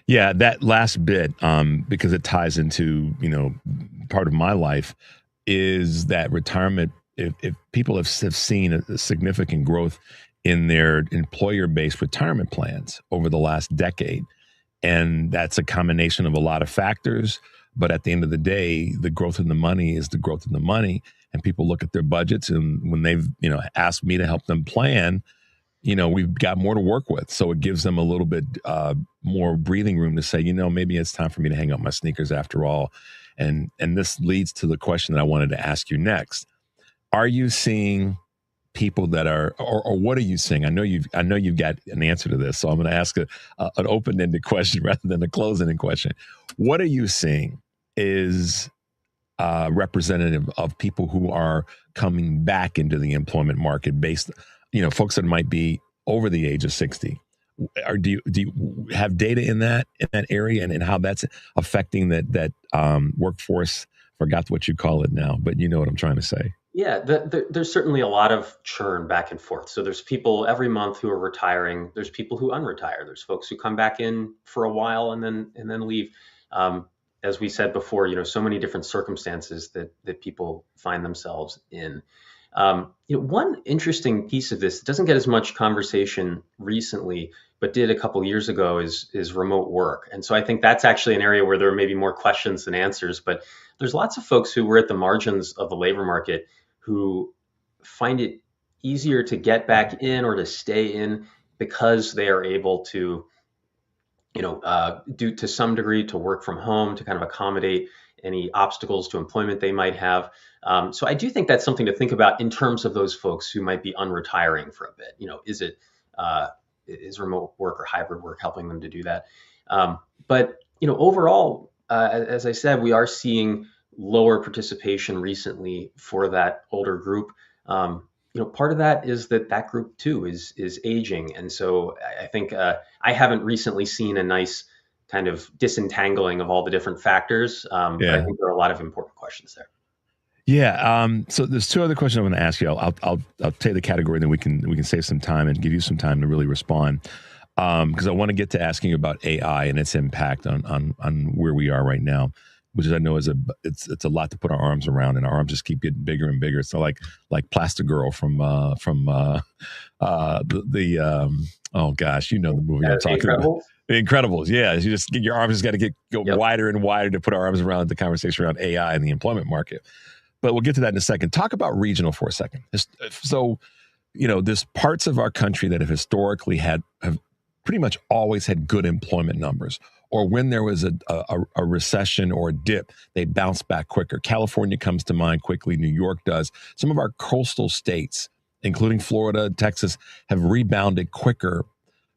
Yeah, that last bit, because it ties into, part of my life, is that retirement, if people have seen a significant growth in their employer-based retirement plans over the last decade, and that's a combination of a lot of factors, but at the end of the day, the growth in the money is the growth in the money, and people look at their budgets, and when they've, asked me to help them plan, we've got more to work with. So it gives them a little bit more breathing room to say, maybe it's time for me to hang up my sneakers after all. And this leads to the question that I wanted to ask you next. Are you seeing people that are, or what are you seeing? I know you've got an answer to this, so I'm going to ask an open-ended question rather than a closed-ended question. What are you seeing is representative of people who are coming back into the employment market based, folks that might be over the age of 60? Or do you have data in that area and how that's affecting that workforce? Forgot what you call it now, but you know what I'm trying to say. Yeah, there's certainly a lot of churn back and forth. So there's people every month who are retiring. There's people who unretire. There's folks who come back in for a while and then leave. As we said before, so many different circumstances that people find themselves in. One interesting piece of this that doesn't get as much conversation recently, but did a couple years ago is remote work. And so I think that's actually an area where there may be more questions than answers, but there's lots of folks who were at the margins of the labor market who find it easier to get back in or to stay in because they are able to, do to some degree to work from home to kind of accommodate any obstacles to employment they might have. So I do think that's something to think about in terms of those folks who might be unretiring for a bit. Is remote work or hybrid work helping them to do that? But overall, as I said, we are seeing lower participation recently for that older group. Part of that is that group too is aging, and so I think I haven't recently seen a nice kind of disentangling of all the different factors. But I think there are a lot of important questions there. Yeah. So there's two other questions I want to ask you. I'll take the category, then we can save some time and give you some time to really respond. Because I want to get to asking you about AI and its impact on where we are right now, which I know is it's a lot to put our arms around, and our arms just keep getting bigger and bigger. So like Plastic Girl from oh gosh, the movie I'm talking about. The Incredibles. Yeah. Your arms just got to go wider and wider to put our arms around the conversation around AI and the employment market. But we'll get to that in a second. Talk about regional for a second. So, there's parts of our country that have historically have pretty much always had good employment numbers, or when there was a recession or a dip, they bounce back quicker. California comes to mind quickly. New York does. Some of our coastal states, including Florida, Texas, have rebounded quicker,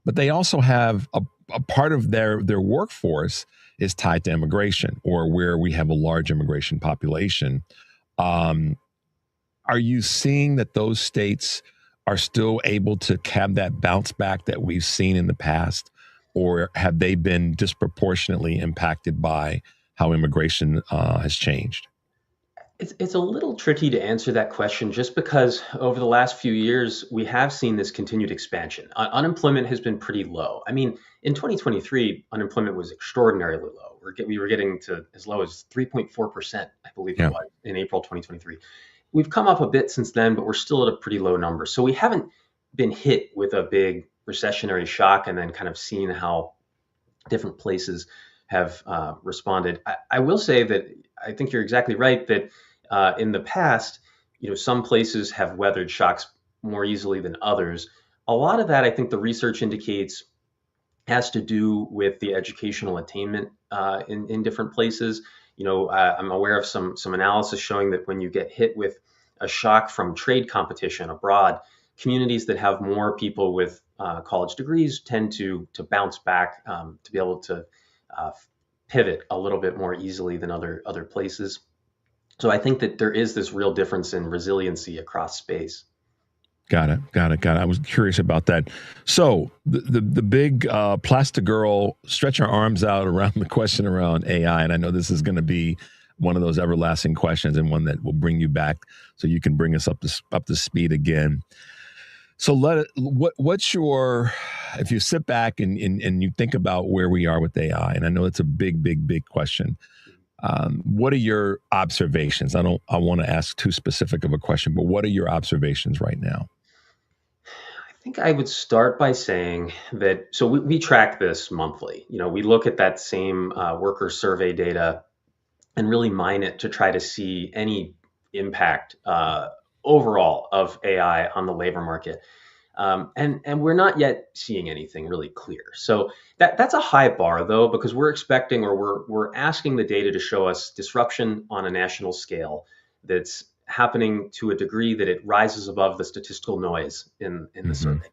but they also have a part of their workforce is tied to immigration, or where we have a large immigration population. Are you seeing that those states are still able to have that bounce back that we've seen in the past, or have they been disproportionately impacted by how immigration has changed? It's a little tricky to answer that question just because over the last few years, we have seen this continued expansion. Unemployment has been pretty low. I mean, in 2023, unemployment was extraordinarily low. We were getting to as low as 3.4%, I believe it was, in April 2023. We've come up a bit since then, but we're still at a pretty low number. So we haven't been hit with a big recessionary shock and then kind of seen how different places have responded. I will say that I think you're exactly right that in the past, some places have weathered shocks more easily than others. A lot of that, I think the research indicates, has to do with the educational attainment in different places. I'm aware of some analysis showing that when you get hit with a shock from trade competition abroad, communities that have more people with college degrees tend to bounce back, to be able to pivot a little bit more easily than other places. So I think that there is this real difference in resiliency across space. Got it. I was curious about that. So the big Plastic Girl, stretch our arms out around the question around AI, and I know this is going to be one of those everlasting questions, and one that will bring you back so you can bring us up to speed again. So what's your, if you sit back and you think about where we are with AI, and I know it's a big question, what are your observations? I want to ask too specific of a question, but what are your observations right now? I think I would start by saying that, so we track this monthly. We look at that same worker survey data and really mine it to try to see any impact overall of AI on the labor market. And we're not yet seeing anything really clear. So that's a high bar, though, because we're expecting, or we're asking the data to show us disruption on a national scale that's happening to a degree that it rises above the statistical noise in the survey.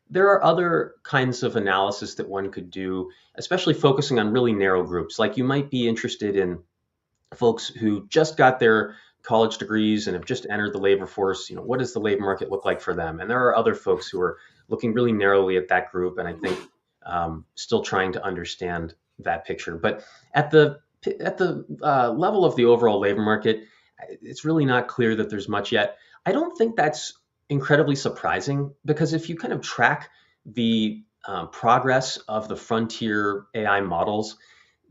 There are other kinds of analysis that one could do, especially focusing on really narrow groups. Like, you might be interested in folks who just got their college degrees and have just entered the labor force. What does the labor market look like for them? And there are other folks who are looking really narrowly at that group, and I think still trying to understand that picture. But at the level of the overall labor market, it's really not clear that there's much yet. I don't think that's incredibly surprising, because if you kind of track the progress of the frontier AI models,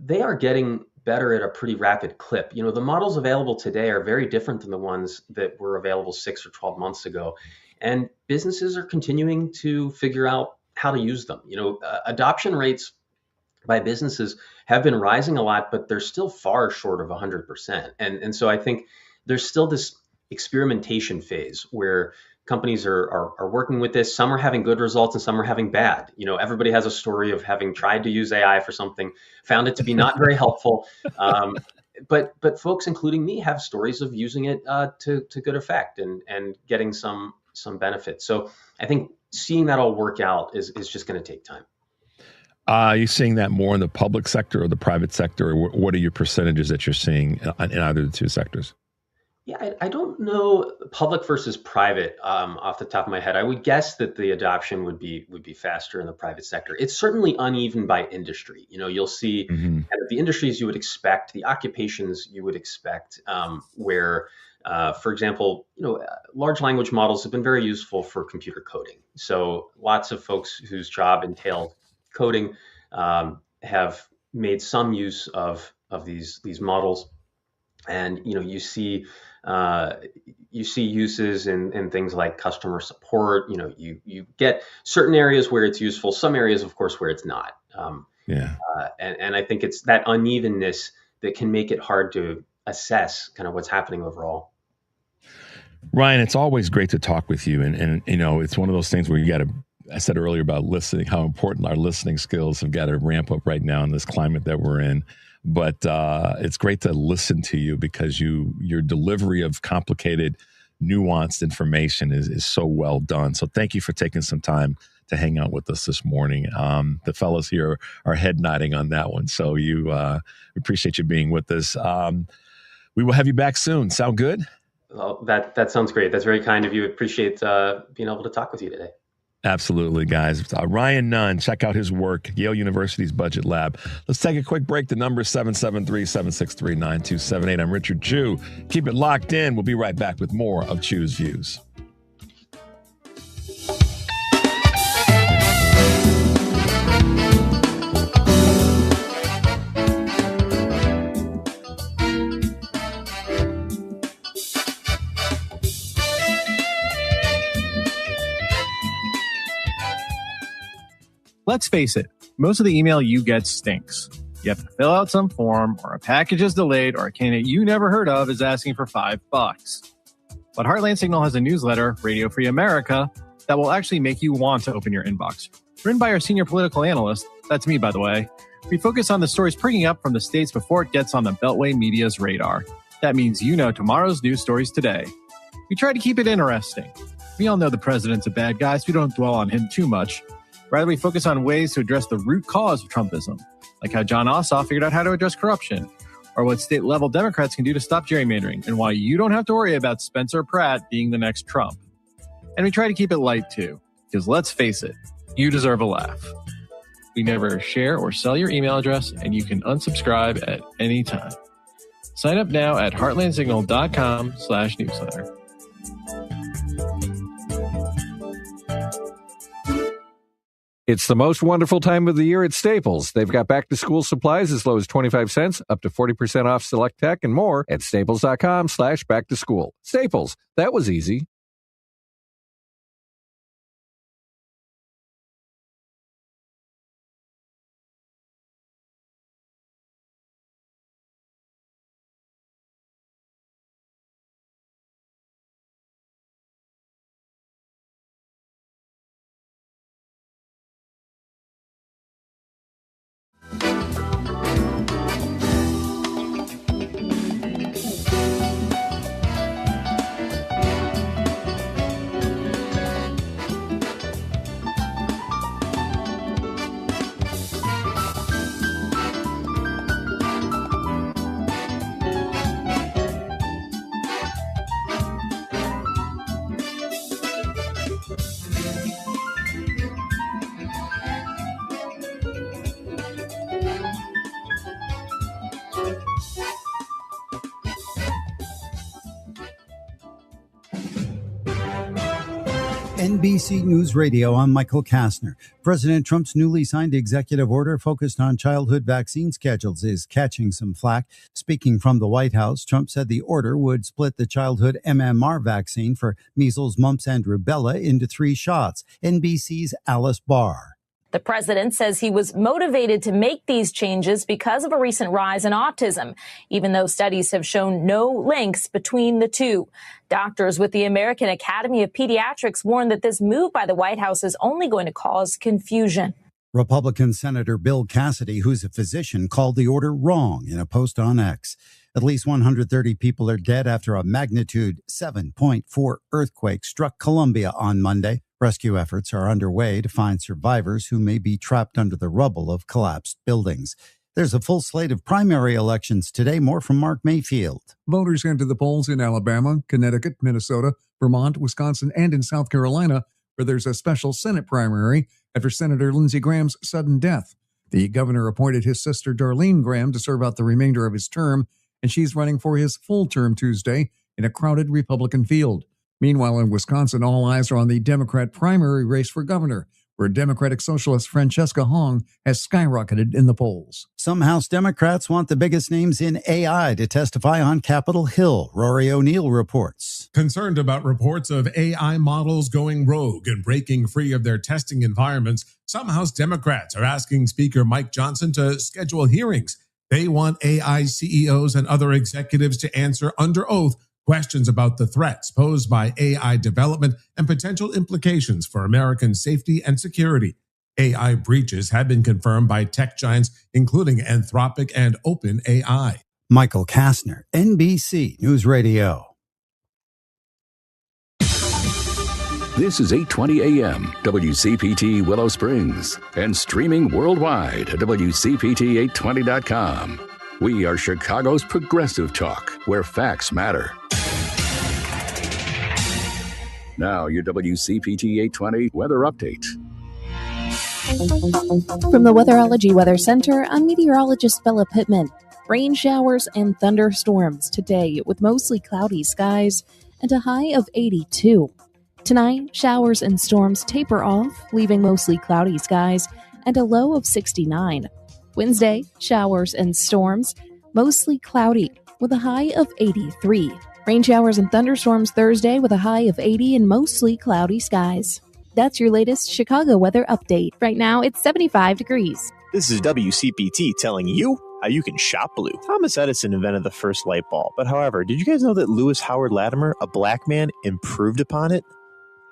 they are getting better at a pretty rapid clip. The models available today are very different than the ones that were available 6 or 12 months ago. And businesses are continuing to figure out how to use them. Adoption rates by businesses have been rising a lot, but they're still far short of 100%. And so I think there's still this experimentation phase where companies are working with this. Some are having good results and some are having bad. Everybody has a story of having tried to use AI for something, found it to be not very helpful. But folks, including me, have stories of using it to good effect and getting some benefit. So I think seeing that all work out is just going to take time. Are you seeing that more in the public sector or the private sector? Or what are your percentages that you're seeing in either of the two sectors? Yeah, I don't know public versus private off the top of my head. I would guess that the adoption would be faster in the private sector. It's certainly uneven by industry. You'll see kind of the industries you would expect, the occupations you would expect, where, for example, large language models have been very useful for computer coding. So lots of folks whose job entailed coding have made some use of these models. And you see uses in things like customer support. You get certain areas where it's useful, some areas, of course, where it's not. And I think it's that unevenness that can make it hard to assess kind of what's happening overall. Ryan, it's always great to talk with you, and it's one of those things where you got to. I said earlier about listening, how important our listening skills have got to ramp up right now in this climate that we're in. But it's great to listen to you, because your delivery of complicated, nuanced information is so well done. So thank you for taking some time to hang out with us this morning. The fellows here are head nodding on that one. So we appreciate you being with us. We will have you back soon. Sound good? Well, that sounds great. That's very kind of you. Appreciate being able to talk with you today. Absolutely, guys. Ryan Nunn, check out his work, Yale University's Budget Lab. Let's take a quick break. The number is 773-763-9278. I'm Richard Chu. Keep it locked in. We'll be right back with more of Chu's Views. Let's face it, most of the email you get stinks. You have to fill out some form, or a package is delayed, or a candidate you never heard of is asking for $5. But Heartland Signal has a newsletter, Radio Free America, that will actually make you want to open your inbox. Written by our senior political analyst, that's me by the way, we focus on the stories springing up from the states before it gets on the Beltway media's radar. That means tomorrow's news stories today. We try to keep it interesting. We all know the president's a bad guy, so we don't dwell on him too much. Rather, we focus on ways to address the root cause of Trumpism, like how John Ossoff figured out how to address corruption, or what state-level Democrats can do to stop gerrymandering, and why you don't have to worry about Spencer Pratt being the next Trump. And we try to keep it light, too, because let's face it, you deserve a laugh. We never share or sell your email address, and you can unsubscribe at any time. Sign up now at heartlandsignal.com/newsletter. It's the most wonderful time of the year at Staples. They've got back-to-school supplies as low as 25 cents, up to 40% off select tech, and more at staples.com/back-to-school. Staples, that was easy. NBC News Radio, I'm Michael Kastner. President Trump's newly signed executive order focused on childhood vaccine schedules is catching some flack. Speaking from the White House, Trump said the order would split the childhood MMR vaccine for measles, mumps, and rubella into 3 shots. NBC's Alice Barr. The president says he was motivated to make these changes because of a recent rise in autism, even though studies have shown no links between the two. Doctors with the American Academy of Pediatrics warn that this move by the White House is only going to cause confusion. Republican Senator Bill Cassidy, who's a physician, called the order wrong in a post on X. At least 130 people are dead after a magnitude 7.4 earthquake struck Colombia on Monday. Rescue efforts are underway to find survivors who may be trapped under the rubble of collapsed buildings. There's a full slate of primary elections today. More from Mark Mayfield. Voters head to the polls in Alabama, Connecticut, Minnesota, Vermont, Wisconsin, and in South Carolina, where there's a special Senate primary after Senator Lindsey Graham's sudden death. The governor appointed his sister Darlene Graham to serve out the remainder of his term, and she's running for his full term Tuesday in a crowded Republican field. Meanwhile, in Wisconsin, all eyes are on the Democrat primary race for governor, where Democratic Socialist Francesca Hong has skyrocketed in the polls. Some House Democrats want the biggest names in AI to testify on Capitol Hill. Rory O'Neill reports. Concerned about reports of AI models going rogue and breaking free of their testing environments, some House Democrats are asking Speaker Mike Johnson to schedule hearings. They want AI CEOs and other executives to answer under oath questions about the threats posed by AI development and potential implications for American safety and security. AI breaches have been confirmed by tech giants, including Anthropic and OpenAI. Michael Kastner, NBC News Radio. This is 8:20 a.m. WCPT Willow Springs and streaming worldwide at WCPT820.com. We are Chicago's progressive talk, where facts matter. Now, your WCPT 820 weather update. From the Weatherology Weather Center, I'm meteorologist Bella Pittman. Rain showers and thunderstorms today with mostly cloudy skies and a high of 82. Tonight, showers and storms taper off, leaving mostly cloudy skies and a low of 69. Wednesday, showers and storms, mostly cloudy with a high of 83. Rain showers and thunderstorms Thursday with a high of 80 and mostly cloudy skies. That's your latest Chicago weather update. Right now, it's 75 degrees. This is WCPT telling you how you can shop blue. Thomas Edison invented the first light bulb, but however, did you guys know that Lewis Howard Latimer, a black man, improved upon it?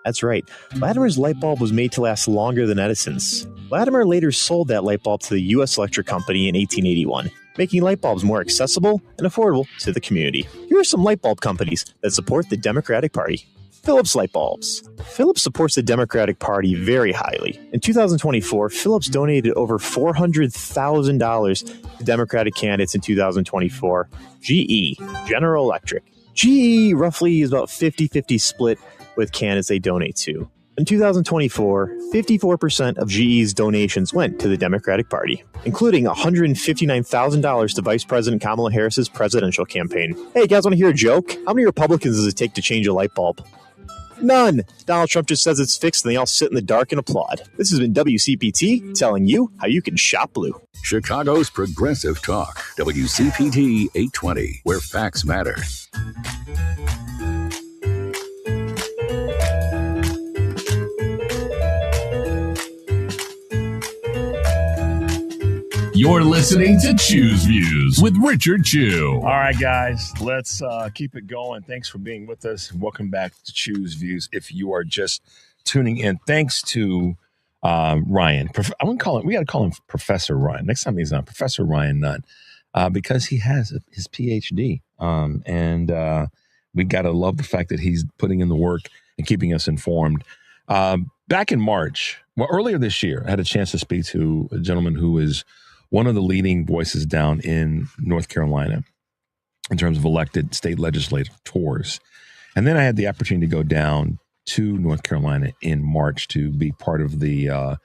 That's right. Latimer's light bulb was made to last longer than Edison's. Latimer later sold that light bulb to the U.S. Electric Company in 1881, making light bulbs more accessible and affordable to the community. Here are some light bulb companies that support the Democratic Party. Philips Light Bulbs. Philips supports the Democratic Party very highly. In 2024, Philips donated over $400,000 to Democratic candidates in 2024. GE, General Electric. GE roughly is about 50-50 split with candidates they donate to. In 2024, 54% of GE's donations went to the Democratic Party, including $159,000 to Vice President Kamala Harris's presidential campaign. Hey, you guys want to hear a joke? How many Republicans does it take to change a light bulb? None. Donald Trump just says it's fixed and they all sit in the dark and applaud. This has been WCPT telling you how you can shop blue. Chicago's Progressive Talk, WCPT 820, where facts matter. You're listening to Choose Views with Richard Chew. All right, guys, let's keep it going. Thanks for being with us. Welcome back to Choose Views. If you are just tuning in, thanks to Ryan. I wouldn't call him. We got to call him Professor Ryan. Next time he's on, Professor Ryan Nunn, because he has his PhD, and we got to love the fact that he's putting in the work and keeping us informed. Back in March, earlier this year, I had a chance to speak to a gentleman who is one of the leading voices down in North Carolina in terms of elected state legislators. And then I had the opportunity to go down to North Carolina in March to be part of the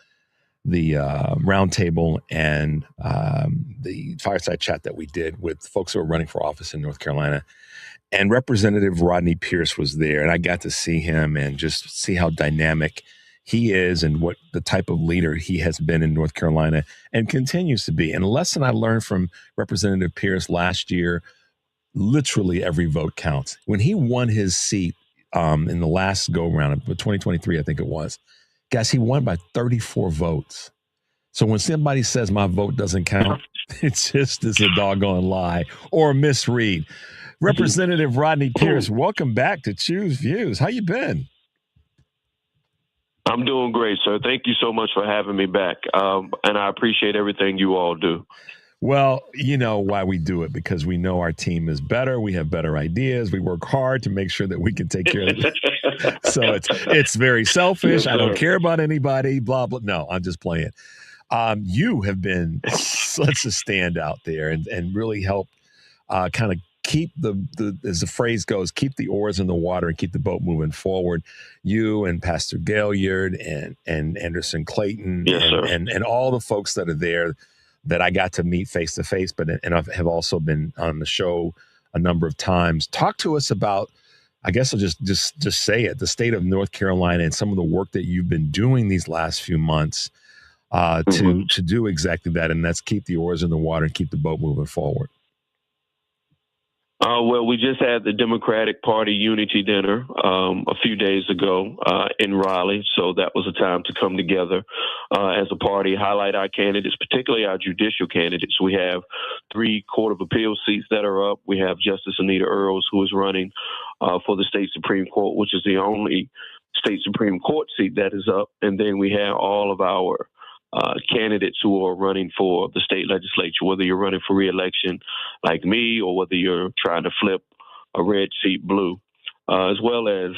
roundtable and the fireside chat that we did with folks who are running for office in North Carolina. And Representative Rodney Pierce was there, and I got to see him and just see how dynamic he is and what the type of leader he has been in North Carolina and continues to be. And a lesson I learned from Representative Pierce last year, literally every vote counts. When he won his seat in the last go-round of 2023, I think it was, guys, he won by 34 votes. So when somebody says my vote doesn't count, it just is a doggone lie or a misread. Representative Rodney Pierce, welcome back to Choose Views. How you been? I'm doing great, sir. Thank you so much for having me back. And I appreciate everything you all do. Well, you know why we do it, because we know our team is better. We have better ideas. We work hard to make sure that we can take care of it. So it's very selfish. Yes, I don't sir. care about anybody, blah, blah. No, I'm just playing. You have been such a standout there and really helped kind of keep the as the phrase goes, keep the oars in the water and keep the boat moving forward. You and Pastor Gaillard and Anderson Clayton, Yes, sir. and all the folks that are there that I got to meet face to face, and I have also been on the show a number of times. Talk to us about, I guess I'll just say it, the state of North Carolina and some of the work that you've been doing these last few months to do exactly that, and that's keep the oars in the water and keep the boat moving forward. Well, we just had the Democratic Party Unity Dinner a few days ago in Raleigh, so that was a time to come together as a party, highlight our candidates, particularly our judicial candidates. We have 3 Court of Appeals seats that are up. We have Justice Anita Earls, who is running for the state Supreme Court, which is the only state Supreme Court seat that is up. And then we have all of our candidates who are running for the state legislature, whether you're running for re-election like me or whether you're trying to flip a red seat blue, as well as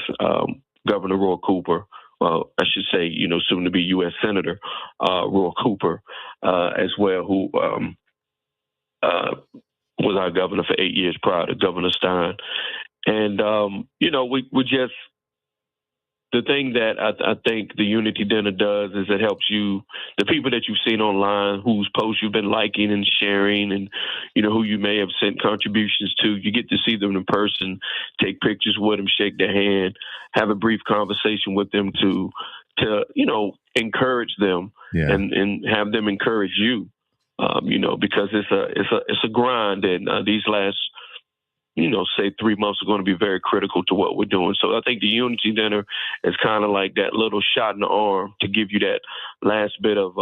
Governor Roy Cooper, I should say, soon to be U.S. Senator Roy Cooper as well, who was our governor for 8 years prior to Governor Stein. And, we just, the thing that I think the Unity Dinner does is it helps you, the people that you've seen online, whose posts you've been liking and sharing and, who you may have sent contributions to, you get to see them in person, take pictures with them, shake their hand, have a brief conversation with them to encourage them and have them encourage you, because it's a grind. And these last, say 3 months are going to be very critical to what we're doing. So I think the Unity Dinner is kind of like that little shot in the arm to give you that last bit of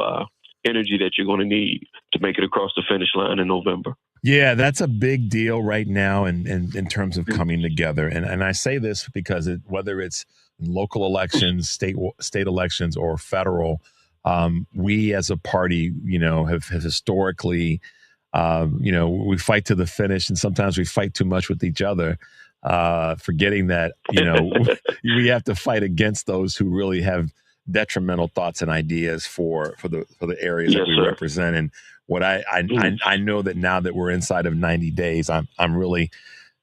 energy that you're going to need to make it across the finish line in November. Yeah, that's a big deal right now in terms of coming together. And I say this because whether it's local elections, state elections, or federal, we as a party, have historically we fight to the finish, and sometimes we fight too much with each other, forgetting that, we have to fight against those who really have detrimental thoughts and ideas for the areas that we represent. And what I know that now that we're inside of 90 days, I'm really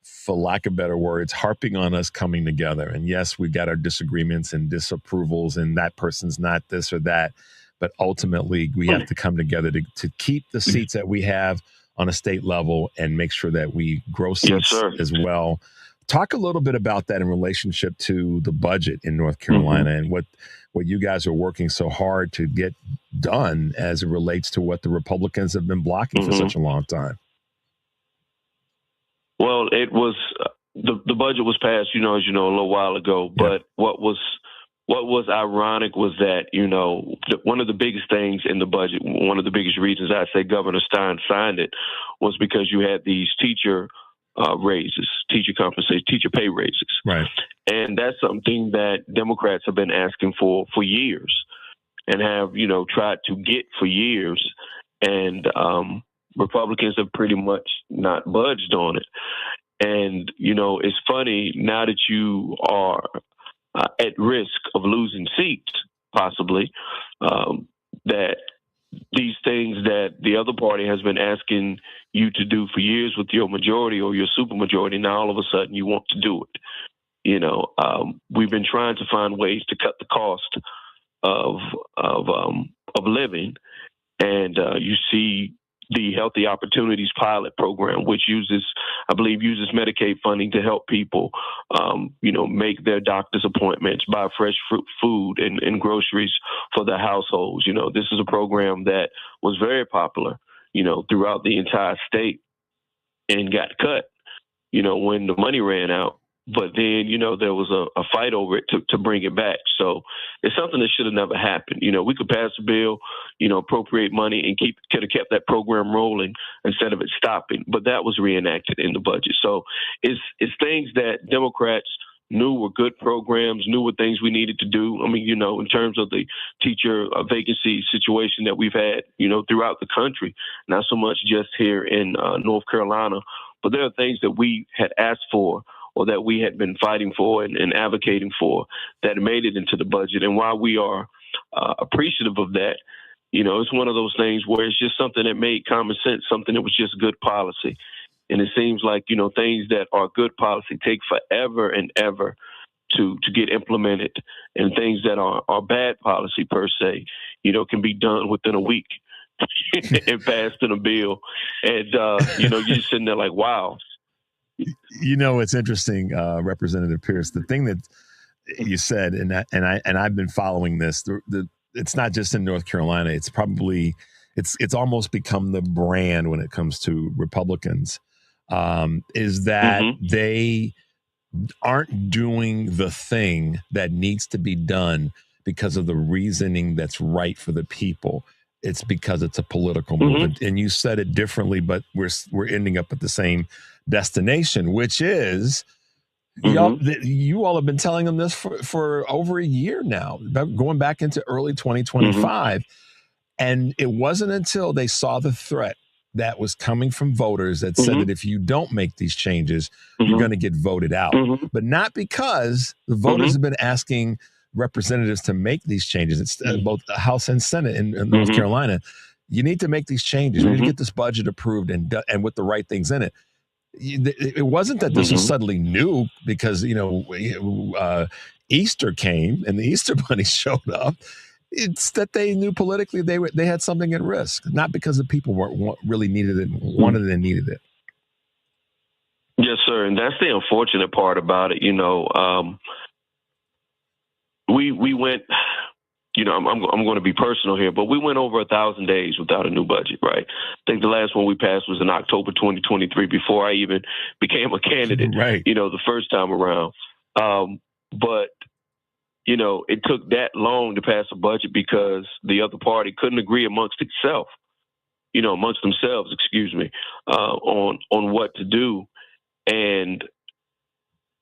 for lack of better words, harping on us coming together. And yes, we got our disagreements and disapprovals, and that person's not this or that. But ultimately, we have to come together to keep the seats that we have on a state level and make sure that we grow seats as well. Talk a little bit about that in relationship to the budget in North Carolina and what you guys are working so hard to get done as it relates to what the Republicans have been blocking for such a long time. Well, it was the budget was passed, as you know, a little while ago. But what was ironic was that, one of the biggest things in the budget, one of the biggest reasons I say Governor Stein signed it was because you had these teacher raises, teacher compensation, teacher pay raises. Right. And that's something that Democrats have been asking for years and have, tried to get for years. And Republicans have pretty much not budged on it. And, it's funny now that you are at risk of losing seats, possibly, that these things that the other party has been asking you to do for years with your majority or your supermajority, now all of a sudden you want to do it. We've been trying to find ways to cut the cost of living, and you see the Healthy Opportunities Pilot Program, which uses Medicaid funding to help people, make their doctor's appointments, buy fresh food and groceries for their households. This is a program that was very popular, throughout the entire state and got cut, when the money ran out. But then, there was a fight over it to bring it back. So it's something that should have never happened. We could pass a bill, appropriate money and could have kept that program rolling instead of it stopping. But that was reenacted in the budget. So it's things that Democrats knew were good programs, knew what things we needed to do. I mean, in terms of the teacher vacancy situation that we've had, throughout the country, not so much just here in North Carolina, but there are things that we had asked for or that we had been fighting for and advocating for that made it into the budget. And while we are appreciative of that, it's one of those things where it's just something that made common sense, something that was just good policy. And it seems like, things that are good policy take forever and ever to get implemented, and things that are bad policy per se, can be done within a week and passed in a bill. And, you're just sitting there like, wow. It's interesting, Representative Pierce, the thing that you said, and I've been following this, it's not just in North Carolina, it's probably, it's almost become the brand when it comes to Republicans, is that they aren't doing the thing that needs to be done because of the reasoning that's right for the people. It's because it's a political movement. And you said it differently, but we're ending up at the same destination, which is you all have been telling them this for over a year now, going back into early 2025. And it wasn't until they saw the threat that was coming from voters that said that if you don't make these changes, you're going to get voted out. But not because the voters have been asking representatives to make these changes. It's both the House and Senate in North Carolina. You need to make these changes. You need to get this budget approved and with the right things in it. It wasn't that this was suddenly new because, Easter came and the Easter bunny showed up. It's that they knew politically they had something at risk, not because the people really needed it, wanted it, and needed it. Yes, sir. And that's the unfortunate part about it. We went, I'm going to be personal here, but we went over 1,000 days without a new budget, right? I think the last one we passed was in October 2023 before I even became a candidate, right? The first time around. But it took that long to pass a budget because the other party couldn't agree amongst themselves, on what to do. And,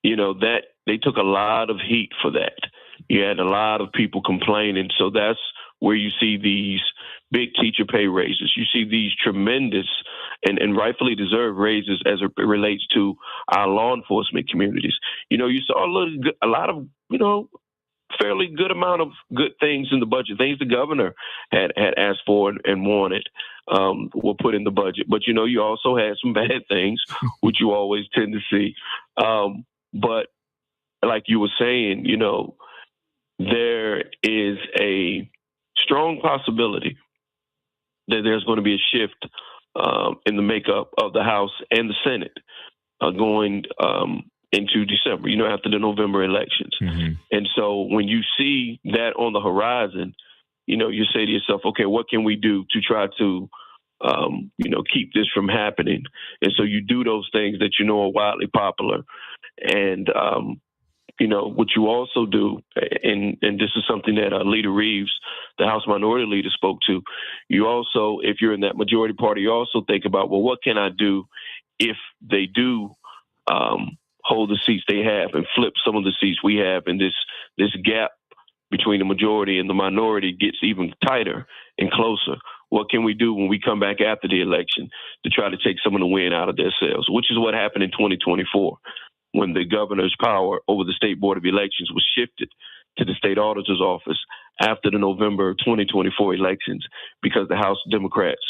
that they took a lot of heat for that. You had a lot of people complaining. So that's where you see these big teacher pay raises. You see these tremendous and rightfully deserved raises as it relates to our law enforcement communities. You saw a lot of, fairly good amount of good things in the budget, things the governor had asked for and wanted. were put in the budget. But, you also had some bad things, which you always tend to see. But like you were saying, there is a strong possibility that there's going to be a shift in the makeup of the House and the Senate going into December, after the November elections. Mm-hmm. And so when you see that on the horizon, you say to yourself, okay, what can we do to try to, keep this from happening? And so you do those things that are widely popular. And, what you also do, and this is something that Leader Reeves, the House Minority Leader, spoke to, you also, if you're in that majority party, you also think about, well, what can I do if they do hold the seats they have and flip some of the seats we have, and this gap between the majority and the minority gets even tighter and closer? What can we do when we come back after the election to try to take some of the wind out of their sails, which is what happened in 2024 when the governor's power over the State Board of Elections was shifted to the state auditor's office after the November 2024 elections, because the House Democrats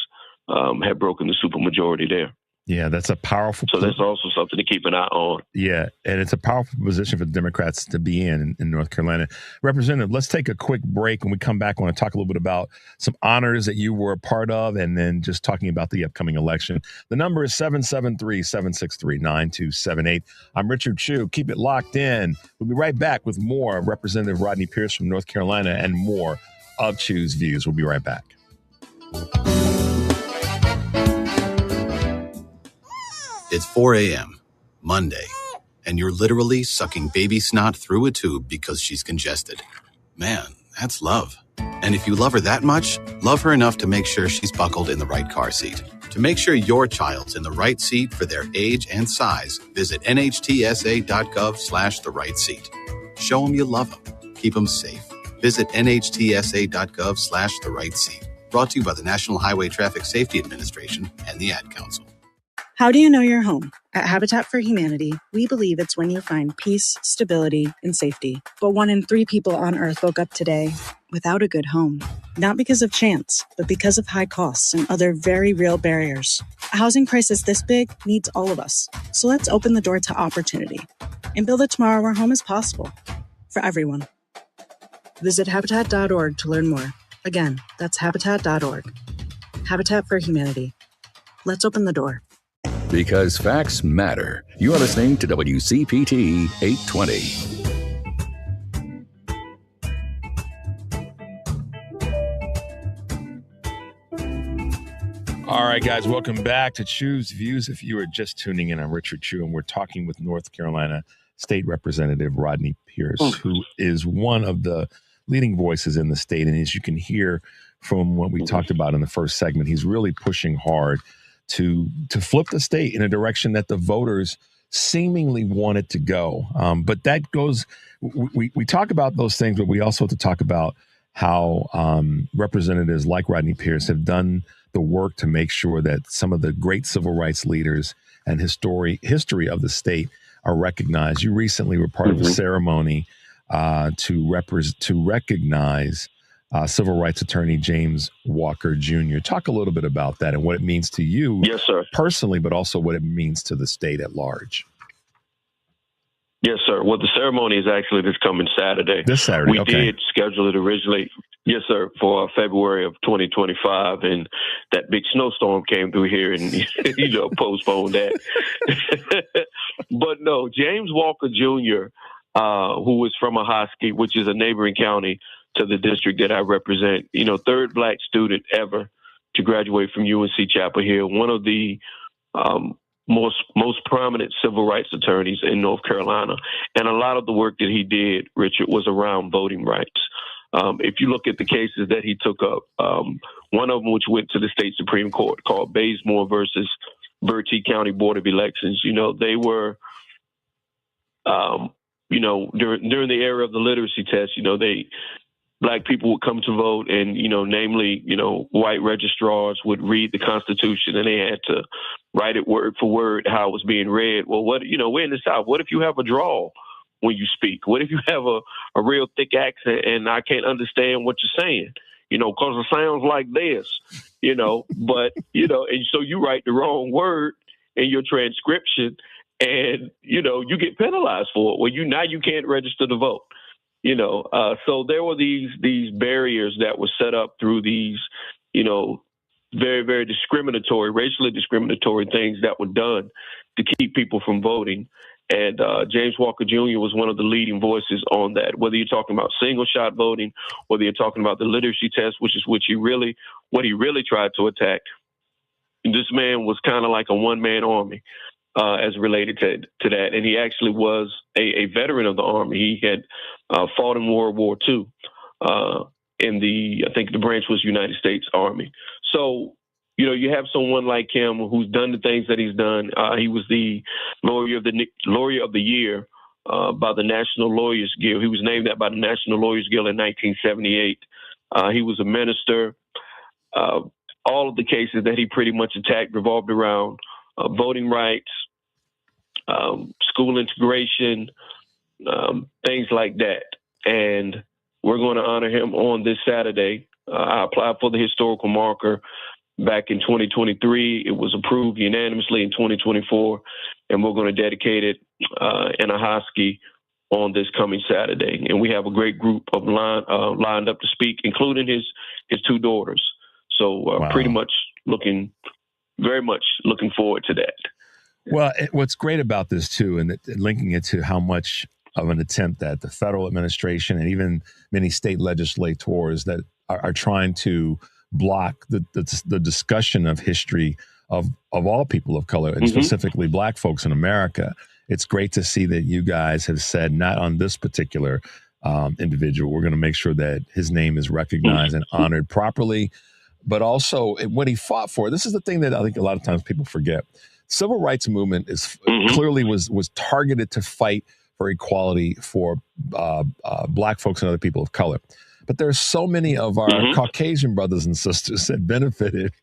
had broken the supermajority there. Yeah, that's a powerful. So that's also something to keep an eye on. Yeah, and it's a powerful position for the Democrats to be in North Carolina. Representative, let's take a quick break. When we come back, I want to talk a little bit about some honors that you were a part of, and then just talking about the upcoming election. The number is 773-763-9278. I'm Richard Chu. Keep it locked in. We'll be right back with more of Representative Rodney Pierce from North Carolina and more of Chu's Views. We'll be right back. It's 4 a.m., Monday, and you're literally sucking baby snot through a tube because she's congested. Man, that's love. And if you love her that much, love her enough to make sure she's buckled in the right car seat. To make sure your child's in the right seat for their age and size, visit nhtsa.gov/the right seat. Show them you love them. Keep them safe. Visit nhtsa.gov/the right seat. Brought to you by the National Highway Traffic Safety Administration and the Ad Council. How do you know you're home? At Habitat for Humanity, we believe it's when you find peace, stability, and safety. But 1 in 3 people on Earth woke up today without a good home. Not because of chance, but because of high costs and other very real barriers. A housing crisis this big needs all of us. So let's open the door to opportunity and build a tomorrow where home is possible for everyone. Visit Habitat.org to learn more. Again, that's Habitat.org. Habitat for Humanity. Let's open the door. Because facts matter. You are listening to WCPT 820. All right, guys, welcome back to Chu's Views. If you are just tuning in, I'm Richard Chu, and we're talking with North Carolina State Representative Rodney Pierce, who is one of the leading voices in the state. And as you can hear from what we talked about in the first segment, he's really pushing hard to flip the state in a direction that the voters seemingly want it to go. But that goes, we talk about those things, but we also have to talk about how representatives like Rodney Pierce have done the work to make sure that some of the great civil rights leaders and history of the state are recognized. You recently were part of a ceremony to recognize civil rights attorney James Walker Jr. Talk a little bit about that and what it means to you personally, but also what it means to the state at large. Yes, sir. Well, the ceremony is actually this coming Saturday. This Saturday, we did schedule it originally, yes, sir, for February of 2025, and that big snowstorm came through here and, postponed that. But no, James Walker Jr., who was from Ahoskie, which is a neighboring county to the district that I represent, third black student ever to graduate from UNC Chapel Hill, one of the most prominent civil rights attorneys in North Carolina. And a lot of the work that he did, Richard, was around voting rights. If you look at the cases that he took up, one of them which went to the state Supreme Court called Bazemore versus Bertie County Board of Elections, they were, during the era of the literacy test, Black people would come to vote and, namely, white registrars would read the Constitution and they had to write it word for word how it was being read. Well, we're in the South. What if you have a drawl when you speak? What if you have a real thick accent and I can't understand what you're saying? because it sounds like this, but, and so you write the wrong word in your transcription and, you get penalized for it. Well, now you can't register to vote, so there were these barriers that were set up through these, very, very racially discriminatory things that were done to keep people from voting. And James Walker Jr. was one of the leading voices on that, whether you're talking about single shot voting, whether you're talking about the literacy test, what he really tried to attack. This man was kind of like a one-man army as related to that. And he actually was a veteran of the Army. He had fought in World War II I think the branch was United States Army. So, you have someone like him who's done the things that he's done. He was the Laureate of the Year by the National Lawyers Guild. He was named that by the National Lawyers Guild in 1978. He was a minister. All of the cases that he pretty much attacked revolved around voting rights, school integration, things like that. And we're going to honor him on this Saturday. I applied for the historical marker back in 2023. It was approved unanimously in 2024, and we're going to dedicate it in Ahoskie on this coming Saturday. And we have a great group of lined up to speak, including his two daughters. So pretty much very much looking forward to that. Well, what's great about this too, and linking it to how much of an attempt that the federal administration and even many state legislators that are trying to block the discussion of history of all people of color, and specifically Black folks in America. It's great to see that you guys have said, not on this particular individual, we're going to make sure that his name is recognized and honored properly, but also what he fought for. This is the thing that I think a lot of times people forget. Civil rights movement is clearly was targeted to fight for equality for Black folks and other people of color. But there are so many of our Caucasian brothers and sisters that benefited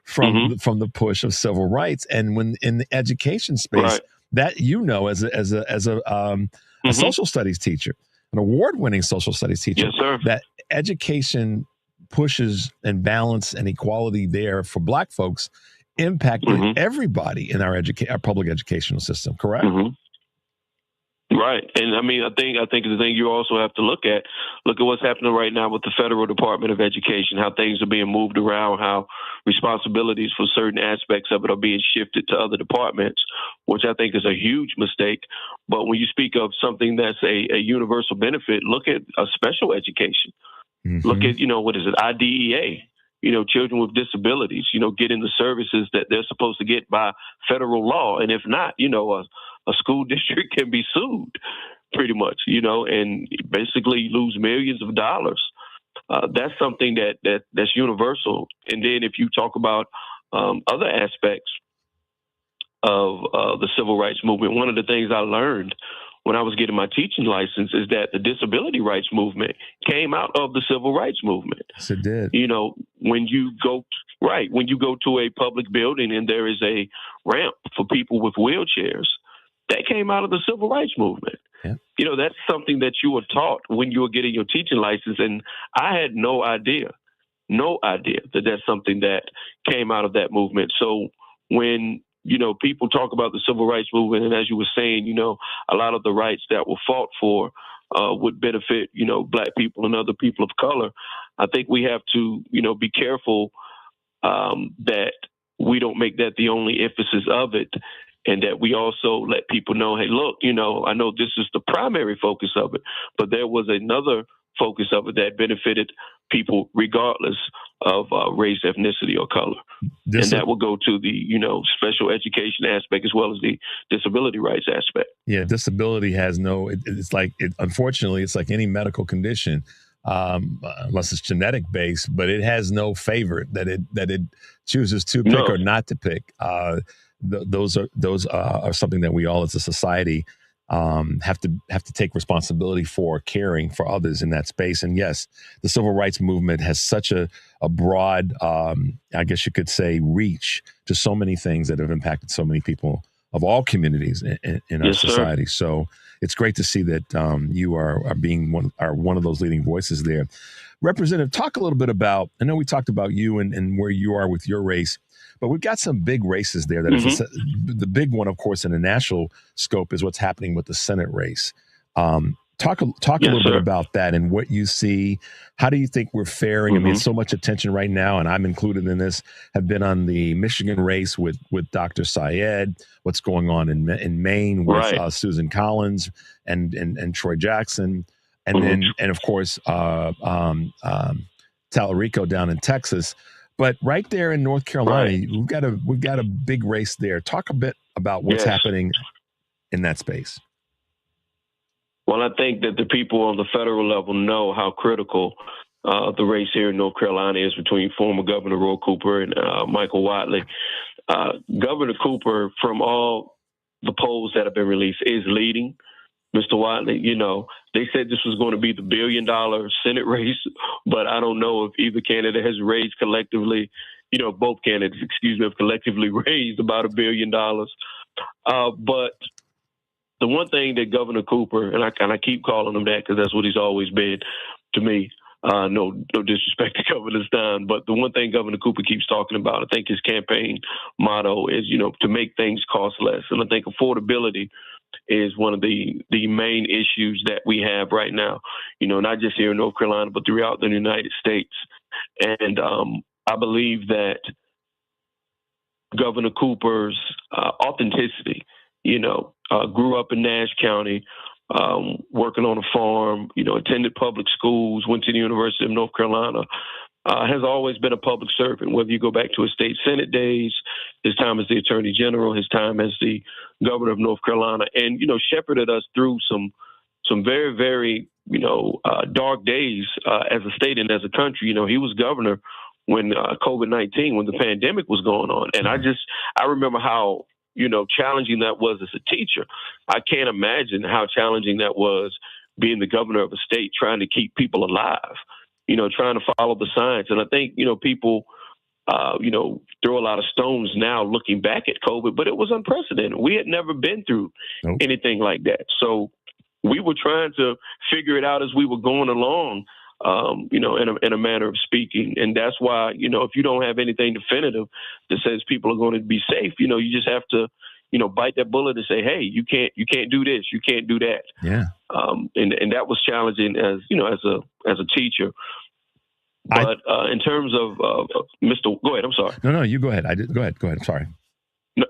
from the push of civil rights. And when in the education space, that as a social studies teacher, an award-winning social studies teacher, that education pushes and balance and equality there for Black folks impacted everybody in our public educational system. Correct? Right. And I mean, I think the thing you also have to look at what's happening right now with the Federal Department of Education, how things are being moved around, how responsibilities for certain aspects of it are being shifted to other departments, which I think is a huge mistake. But when you speak of something that's a universal benefit, look at a special education. Look at, what is it, IDEA, children with disabilities, getting the services that they're supposed to get by federal law. And if not, a school district can be sued pretty much, and basically lose millions of dollars. That's something that's universal. And then if you talk about other aspects of the civil rights movement, one of the things I learned when I was getting my teaching license is that the disability rights movement came out of the civil rights movement. Yes, it did. When you go to a public building and there is a ramp for people with wheelchairs, that came out of the civil rights movement. Yeah. That's something that you were taught when you were getting your teaching license. And I had no idea that that's something that came out of that movement. So when, people talk about the civil rights movement, and as you were saying, a lot of the rights that were fought for would benefit, Black people and other people of color. I think we have to, be careful that we don't make that the only emphasis of it. And that we also let people know, hey, look, I know this is the primary focus of it, but there was another focus of it that benefited people regardless of race, ethnicity, or color. And that will go to the, special education aspect as well as the disability rights aspect. Yeah, disability has unfortunately, it's like any medical condition, unless it's genetic based, but it has no favorite that it chooses to pick or not to pick. Those are something that we all as a society have to take responsibility for, caring for others in that space. And yes, the civil rights movement has such a broad, I guess you could say, reach to so many things that have impacted so many people of all communities in our society. So it's great to see that you are being one of those leading voices there. Representative, talk a little bit about, I know we talked about you and where you are with your race, but we've got some big races there. The big one, of course, in the national scope is what's happening with the Senate race. Talk a little bit about that and what you see. How do you think we're faring? I mean, so much attention right now, and I'm included in this, have been on the Michigan race with Dr. Syed, what's going on in Maine with Susan Collins and Troy Jackson, and then of course Tallarico down in Texas. But right there in North Carolina, we've got a big race there. Talk a bit about what's happening in that space. Well, I think that the people on the federal level know how critical the race here in North Carolina is between former Governor Roy Cooper and Michael Whatley. Governor Cooper, from all the polls that have been released, is leading Mr. Whatley. You know, they said this was going to be the $1 billion Senate race, but I don't know if either candidate has raised collectively, both candidates, have collectively raised about $1 billion. But the one thing that Governor Cooper, and I keep calling him that because that's what he's always been to me, no disrespect to Governor Stein, but the one thing Governor Cooper keeps talking about, I think his campaign motto is, to make things cost less. And I think affordability is one of the main issues that we have right now, not just here in North Carolina, but throughout the United States. And I believe that Governor Cooper's authenticity, grew up in Nash County, working on a farm, attended public schools, went to the University of North Carolina, has always been a public servant, whether you go back to his state Senate days, his time as the Attorney General, his time as the Governor of North Carolina, and, shepherded us through some very, very, dark days as a state and as a country. He was governor when COVID-19, when the pandemic was going on. And I remember how, challenging that was as a teacher. I can't imagine how challenging that was being the governor of a state, trying to keep people alive, trying to follow the science. And I think, people, throw a lot of stones now looking back at COVID, but it was unprecedented. We had never been through anything like that. So we were trying to figure it out as we were going along, in a manner of speaking. And that's why, if you don't have anything definitive that says people are going to be safe, you just have to, bite that bullet and say, hey, you can't do this, you can't do that. Yeah. And that was challenging as a teacher. But in terms of Mr. Go ahead. I'm sorry. No, you go ahead. Go ahead. I'm sorry. No,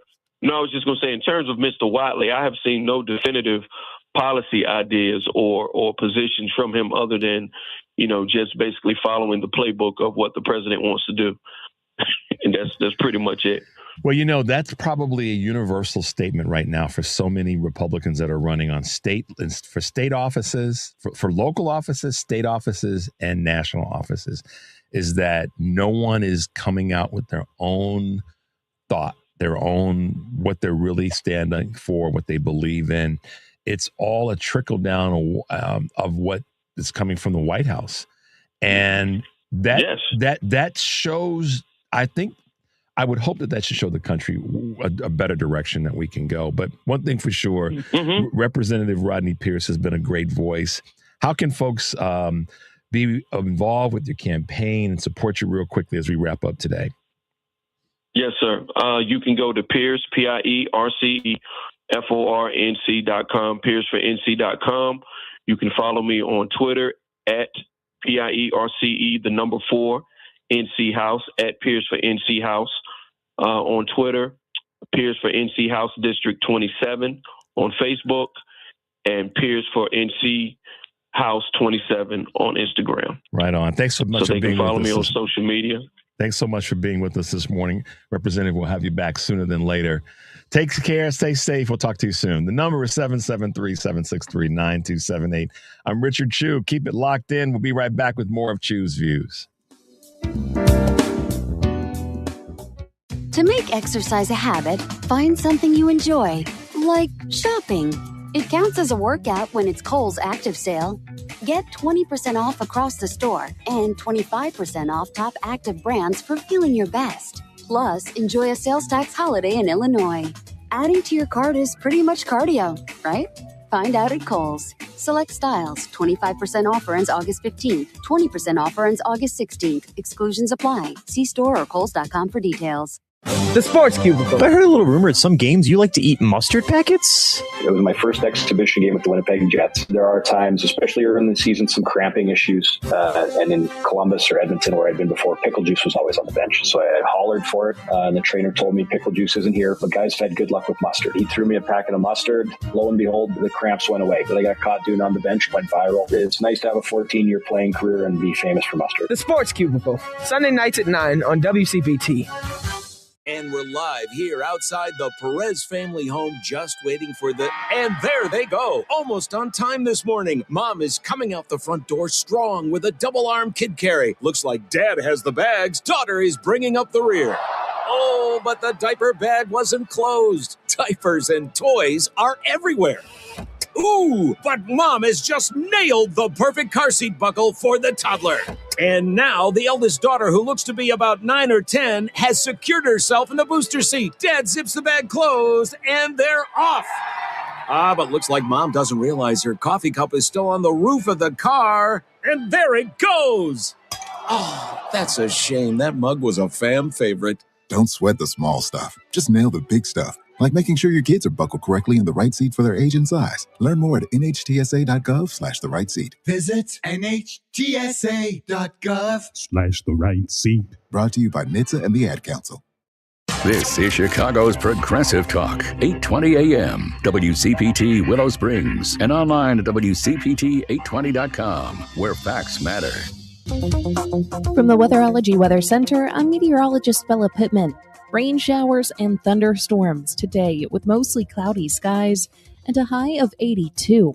I was just going to say, in terms of Mr. Whatley, I have seen no definitive policy ideas or positions from him other than, just basically following the playbook of what the president wants to do. And that's pretty much it. Well, that's probably a universal statement right now for so many Republicans that are running on state offices, for local offices, state offices, and national offices, is that no one is coming out with their own thought, their own, what they're really standing for, what they believe in. It's all a trickle down of what is coming from the White House. And that shows, I think, I would hope that should show the country a better direction that we can go. But one thing for sure, Representative Rodney Pierce has been a great voice. How can folks be involved with your campaign and support you real quickly as we wrap up today? Yes, sir. You can go to Pierce, PIERCEFORNC.com, PierceForNC.com. You can follow me on Twitter at PIERCE, the number 4, NC House, at Pierce for NC House. On Twitter, Pierce for NC House District 27 on Facebook, and Pierce for NC House 27 on Instagram. Right on. Thanks so much for being with us. Follow me on social media. Thanks so much for being with us this morning. Representative, we'll have you back sooner than later. Take care. Stay safe. We'll talk to you soon. The number is 773-763-9278. I'm Richard Chew. Keep it locked in. We'll be right back with more of Chew's Views. To make exercise a habit, find something you enjoy, like shopping. It counts as a workout when it's Kohl's Active Sale. Get 20% off across the store and 25% off top active brands for feeling your best. Plus, enjoy a sales tax holiday in Illinois. Adding to your cart is pretty much cardio, right? Find out at Kohl's. Select styles, 25% offer ends August 15th, 20% offer ends August 16th. Exclusions apply. See store or Kohls.com for details. The Sports Cubicle. I heard a little rumor at some games you like to eat mustard packets? It was my first exhibition game with the Winnipeg Jets. There are times, especially early in the season, some cramping issues. And in Columbus or Edmonton, where I'd been before, pickle juice was always on the bench. So I hollered for it. And the trainer told me pickle juice isn't here, but guys have had good luck with mustard. He threw me a packet of mustard. Lo and behold, the cramps went away. But I got caught doing it on the bench, went viral. It's nice to have a 14-year playing career and be famous for mustard. The Sports Cubicle. Sunday nights at 9 on WCPT. And we're live here outside the Perez family home, just waiting for the... And there they go, almost on time this morning. Mom is coming out the front door strong with a double-arm kid carry. Looks like Dad has the bags. Daughter is bringing up the rear. Oh, but the diaper bag wasn't closed. Diapers and toys are everywhere. Ooh, but Mom has just nailed the perfect car seat buckle for the toddler. And now the eldest daughter, who looks to be about 9 or 10, has secured herself in the booster seat. Dad zips the bag closed, and they're off. But looks like Mom doesn't realize her coffee cup is still on the roof of the car. And there it goes. Oh, that's a shame. That mug was a fam favorite. Don't sweat the small stuff. Just nail the big stuff. Like making sure your kids are buckled correctly in the right seat for their age and size. Learn more at nhtsa.gov/the right seat. Visit nhtsa.gov/the right seat. Brought to you by NHTSA and the Ad Council. This is Chicago's Progressive Talk, 820 AM, WCPT Willow Springs, and online at WCPT820.com, where facts matter. From the Weatherology Weather Center, I'm meteorologist Bella Pittman. Rain showers and thunderstorms today with mostly cloudy skies and a high of 82.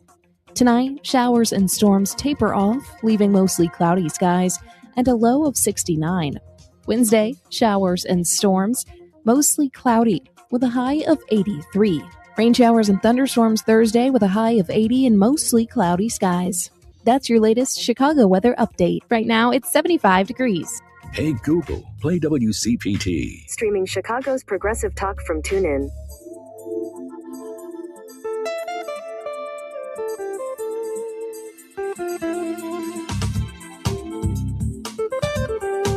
Tonight, showers and storms taper off, leaving mostly cloudy skies and a low of 69. Wednesday, showers and storms, mostly cloudy with a high of 83. Rain showers and thunderstorms Thursday with a high of 80 and mostly cloudy skies. That's your latest Chicago weather update. Right now, it's 75 degrees. Hey Google, play WCPT. Streaming Chicago's Progressive Talk from TuneIn.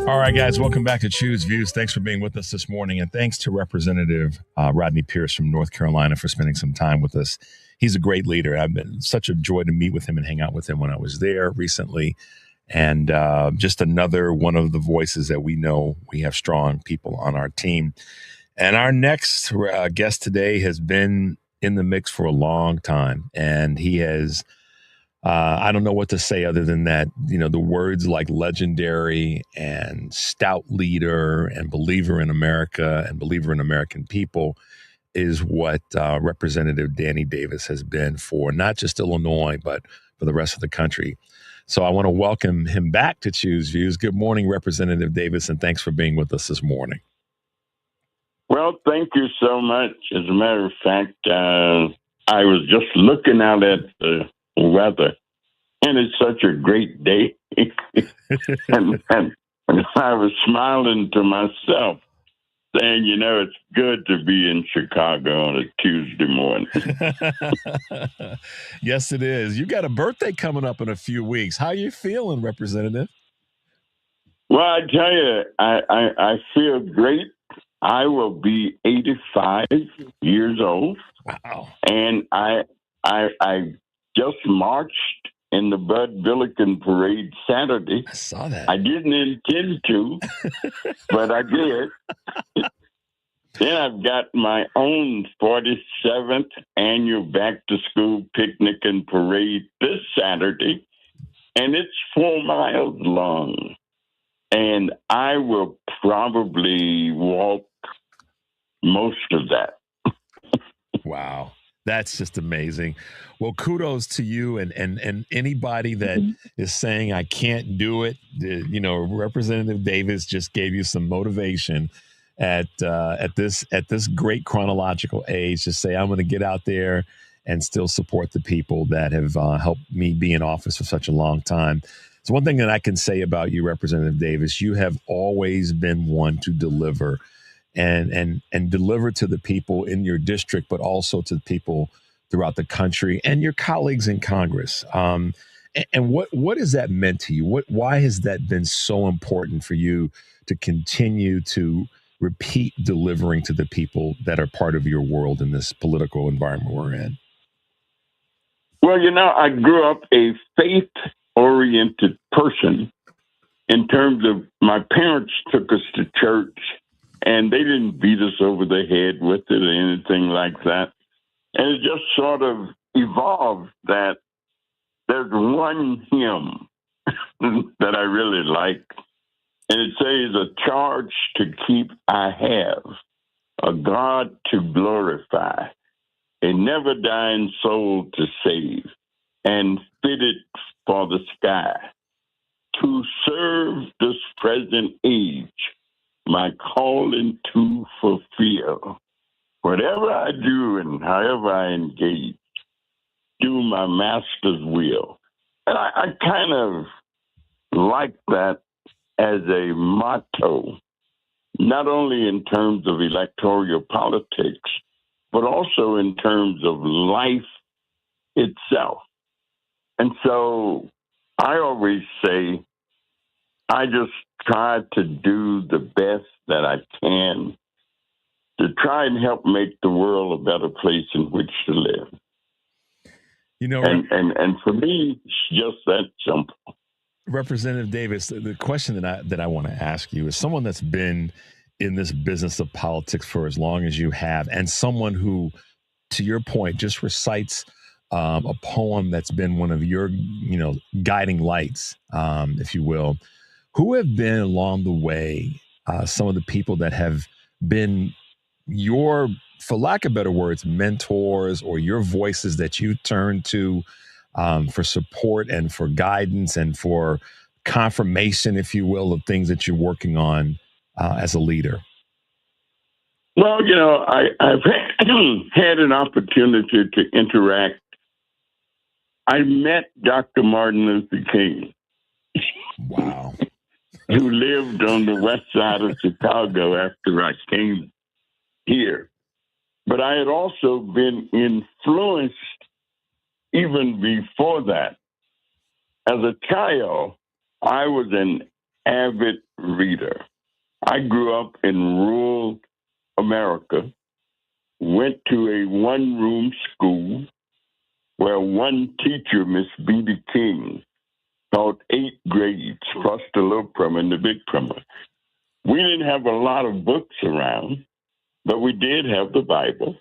All right, guys, welcome back to Choose Views. Thanks for being with us this morning, and thanks to Representative Rodney Pierce from North Carolina for spending some time with us. He's a great leader. I've been such a joy to meet with him and hang out with him when I was there recently. And just another one of the voices that we know we have strong people on our team. And our next guest today has been in the mix for a long time. And he has, I don't know what to say other than that, you know, the words like legendary and stout leader and believer in America and believer in American people is what Representative Danny Davis has been for not just Illinois, but for the rest of the country. So I want to welcome him back to Choose Views. Good morning, Representative Davis, and thanks for being with us this morning. Well, thank you so much. As a matter of fact, I was just looking out at the weather, and it's such a great day. and I was smiling to myself, saying, you know, it's good to be in Chicago on a Tuesday morning. Yes, it is. You got a birthday coming up in a few weeks. How are you feeling, Representative? Well, I tell you, I feel great. I will be 85 years old. Wow. And I just marched in the Bud Billiken Parade Saturday. I saw that. I didn't intend to, but I did. Then I've got my own 47th annual back-to-school picnic and parade this Saturday, and it's 4 miles long. And I will probably walk most of that. Wow. That's just amazing. Well, kudos to you and anybody that is saying I can't do it. You know, Representative Davis just gave you some motivation at this great chronological age to say I'm going to get out there and still support the people that have helped me be in office for such a long time. So one thing that I can say about you, Representative Davis, you have always been one to deliver. And deliver to the people in your district, but also to the people throughout the country and your colleagues in Congress. And what has that meant to you? Why has that been so important for you to continue to repeat delivering to the people that are part of your world in this political environment we're in? Well, I grew up a faith-oriented person in terms of my parents took us to church, and they didn't beat us over the head with it or anything like that. And it just sort of evolved that there's one hymn that I really like, and it says, "A charge to keep I have, a God to glorify, a never-dying soul to save, and fitted for the sky, to serve this present age, my calling to fulfill. Whatever I do and however I engage, do my master's will." And I kind of like that as a motto, not only in terms of electoral politics, but also in terms of life itself. And so I always say, I just try to do the best that I can to try and help make the world a better place in which to live. And for me, it's just that simple. Representative Davis, the question that I want to ask you is someone that's been in this business of politics for as long as you have, and someone who, to your point, just recites a poem that's been one of your, guiding lights, if you will. Who have been along the way some of the people that have been your, for lack of better words, mentors, or your voices that you turn to for support and for guidance and for confirmation, if you will, of things that you're working on as a leader? Well, I've had an opportunity to interact. I met Dr. Martin Luther King. Wow. Who lived on the west side of Chicago after I came here. But I had also been influenced even before that. As a child, I was an avid reader. I grew up in rural America, went to a one-room school where one teacher, Miss B.B. King, taught 8 grades, plus the little primer and the big primer. We didn't have a lot of books around, but we did have the Bible.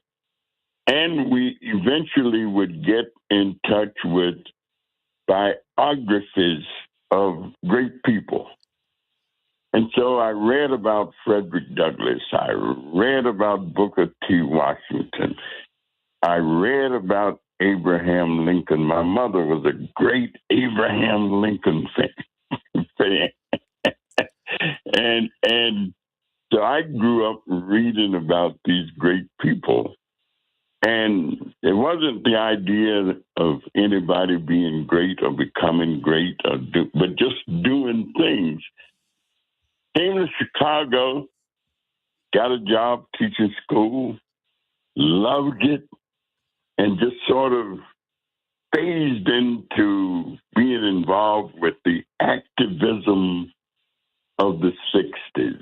And we eventually would get in touch with biographies of great people. And so I read about Frederick Douglass. I read about Booker T. Washington. I read about Abraham Lincoln. My mother was a great Abraham Lincoln fan. And so I grew up reading about these great people. And it wasn't the idea of anybody being great or becoming great, but just doing things. Came to Chicago, got a job teaching school, loved it, and just sort of phased into being involved with the activism of the 60s.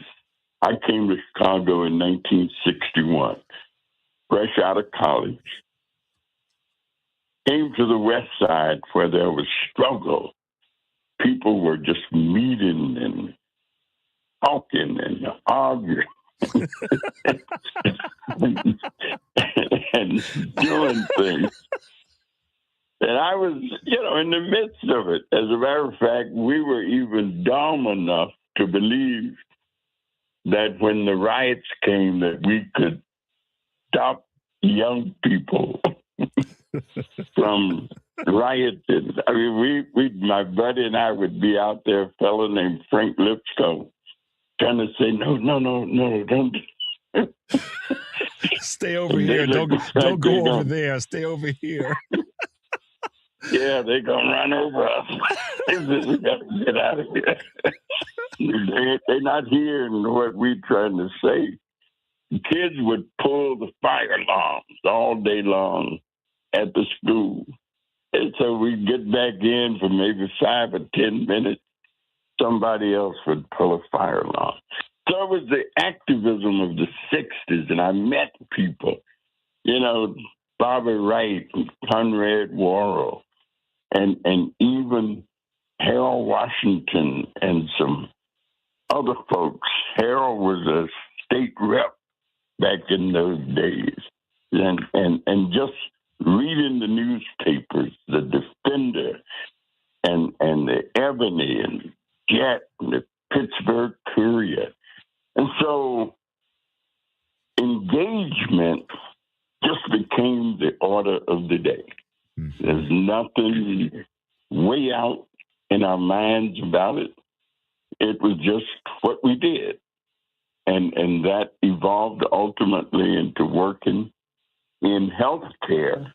I came to Chicago in 1961, fresh out of college. Came to the West Side where there was struggle. People were just meeting and talking and arguing and doing things. And I was, in the midst of it. As a matter of fact, we were even dumb enough to believe that when the riots came, that we could stop young people from rioting. I mean, we, my buddy and I would be out there, a fellow named Frank Lipscomb, trying to say, no, don't. Stay over here. Don't go over there. Stay over here. Yeah, they're going to run over us. We got to get out of here. They're not hearing what we're trying to say. The kids would pull the fire alarms all day long at the school. And so we'd get back in for maybe 5 or 10 minutes. Somebody else would pull a fire alarm. So it was the activism of the 60s, and I met people, Bobby Wright, Conrad Worrell, and even Harold Washington and some other folks. Harold was a state rep back in those days. And just reading the newspapers, the Defender and the Ebony and Jet and the Pittsburgh Courier. And so engagement just became the order of the day. Mm-hmm. There's nothing way out in our minds about it. It was just what we did. And that evolved ultimately into working in healthcare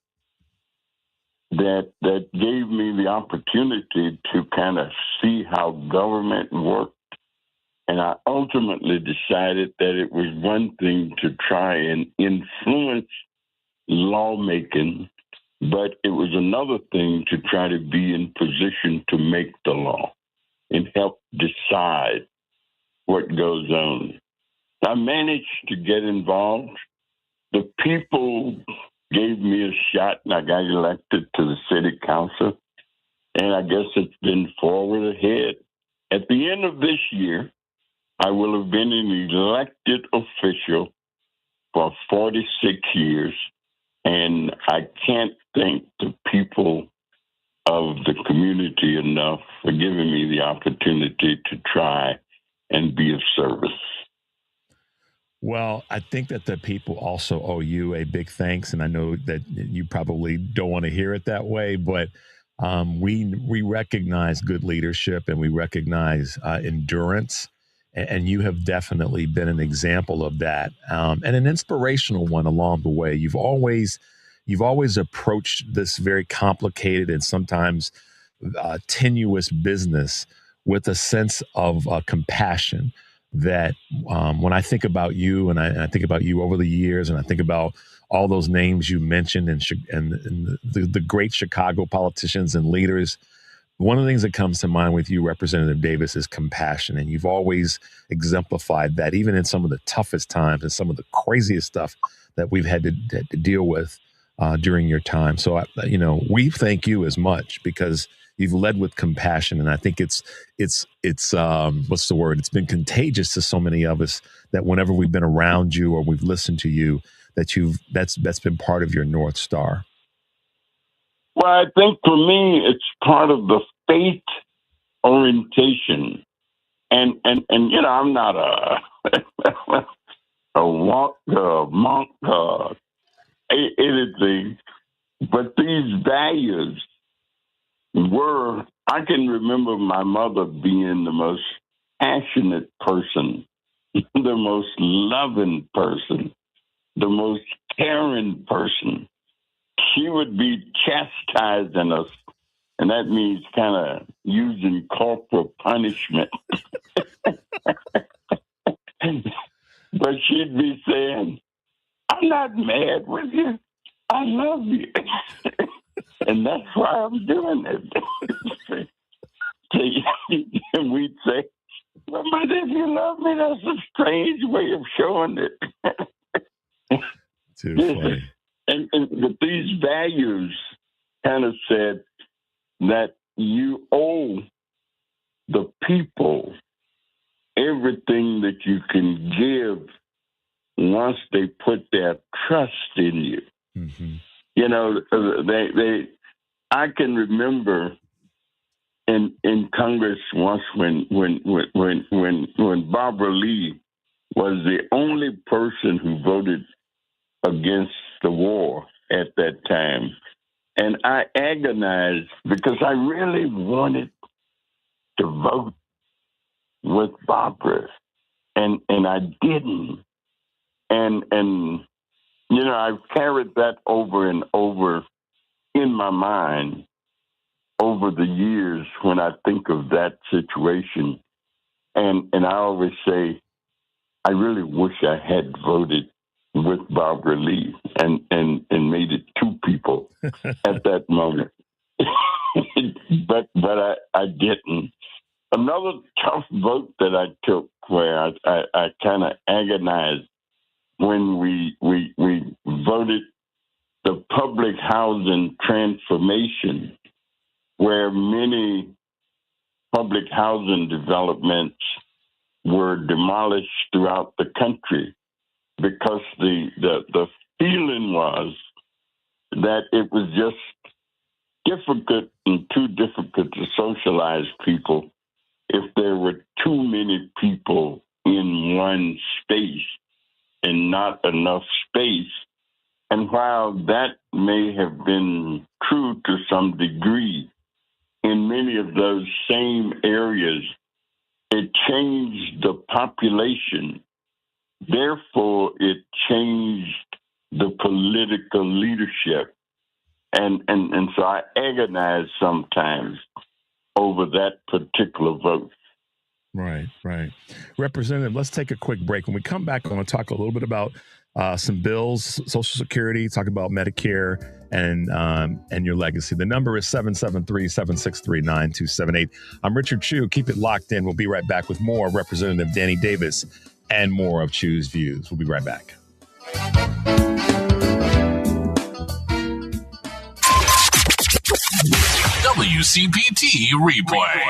that gave me the opportunity to kind of see how government worked. And I ultimately decided that it was one thing to try and influence lawmaking, but it was another thing to try to be in position to make the law and help decide what goes on. I managed to get involved. The people gave me a shot, and I got elected to the city council. And I guess it's been forward ahead. At the end of this year, I will have been an elected official for 46 years. And I can't thank the people of the community enough for giving me the opportunity to try and be of service. Well, I think that the people also owe you a big thanks, and I know that you probably don't want to hear it that way, but we recognize good leadership and we recognize endurance, and you have definitely been an example of that, and an inspirational one along the way. You've always approached this very complicated and sometimes tenuous business with a sense of compassion. That when I think about you and I think about you over the years, and I think about all those names you mentioned and the great Chicago politicians and leaders, one of the things that comes to mind with you, Representative Davis, is compassion. And you've always exemplified that, even in some of the toughest times and some of the craziest stuff that we've had to deal with during your time. So, we thank you as much because you've led with compassion, and I think it's what's the word? It's been contagious to so many of us that whenever we've been around you or we've listened to you, that's been part of your North Star. Well, I think for me, it's part of the faith orientation, and I'm not a monk, anything, but these values. I can remember my mother being the most passionate person, the most loving person, the most caring person. She would be chastising us, and that means kind of using corporal punishment. But she'd be saying, "I'm not mad with you. I love you." And that's why I'm doing it. And we'd say, "Well, but if you love me, that's a strange way of showing it." Too funny. But these values kind of said that you owe the people everything that you can give once they put their trust in you. Mm-hmm. I can remember in Congress once when Barbara Lee was the only person who voted against the war at that time. And I agonized because I really wanted to vote with Barbara, and I didn't. And I've carried that over and over in my mind over the years when I think of that situation. And I always say, I really wish I had voted with Barbara Lee and made it two people at that moment. but I didn't. Another tough vote that I took where I kind of agonized when we voted the public housing transformation, where many public housing developments were demolished throughout the country because the feeling was that it was just difficult and too difficult to socialize people if there were too many people in one space and not enough space. And while that may have been true to some degree, in many of those same areas, it changed the population. Therefore, it changed the political leadership. And so I agonize sometimes over that particular vote. Right. Representative, let's take a quick break. When we come back, I want to talk a little bit about some bills, Social Security, talk about Medicare and your legacy. The number is 773-763-9278. I'm Richard Chu. Keep it locked in. We'll be right back with more Representative Danny Davis and more of Chu's Views. We'll be right back. WCPT replay.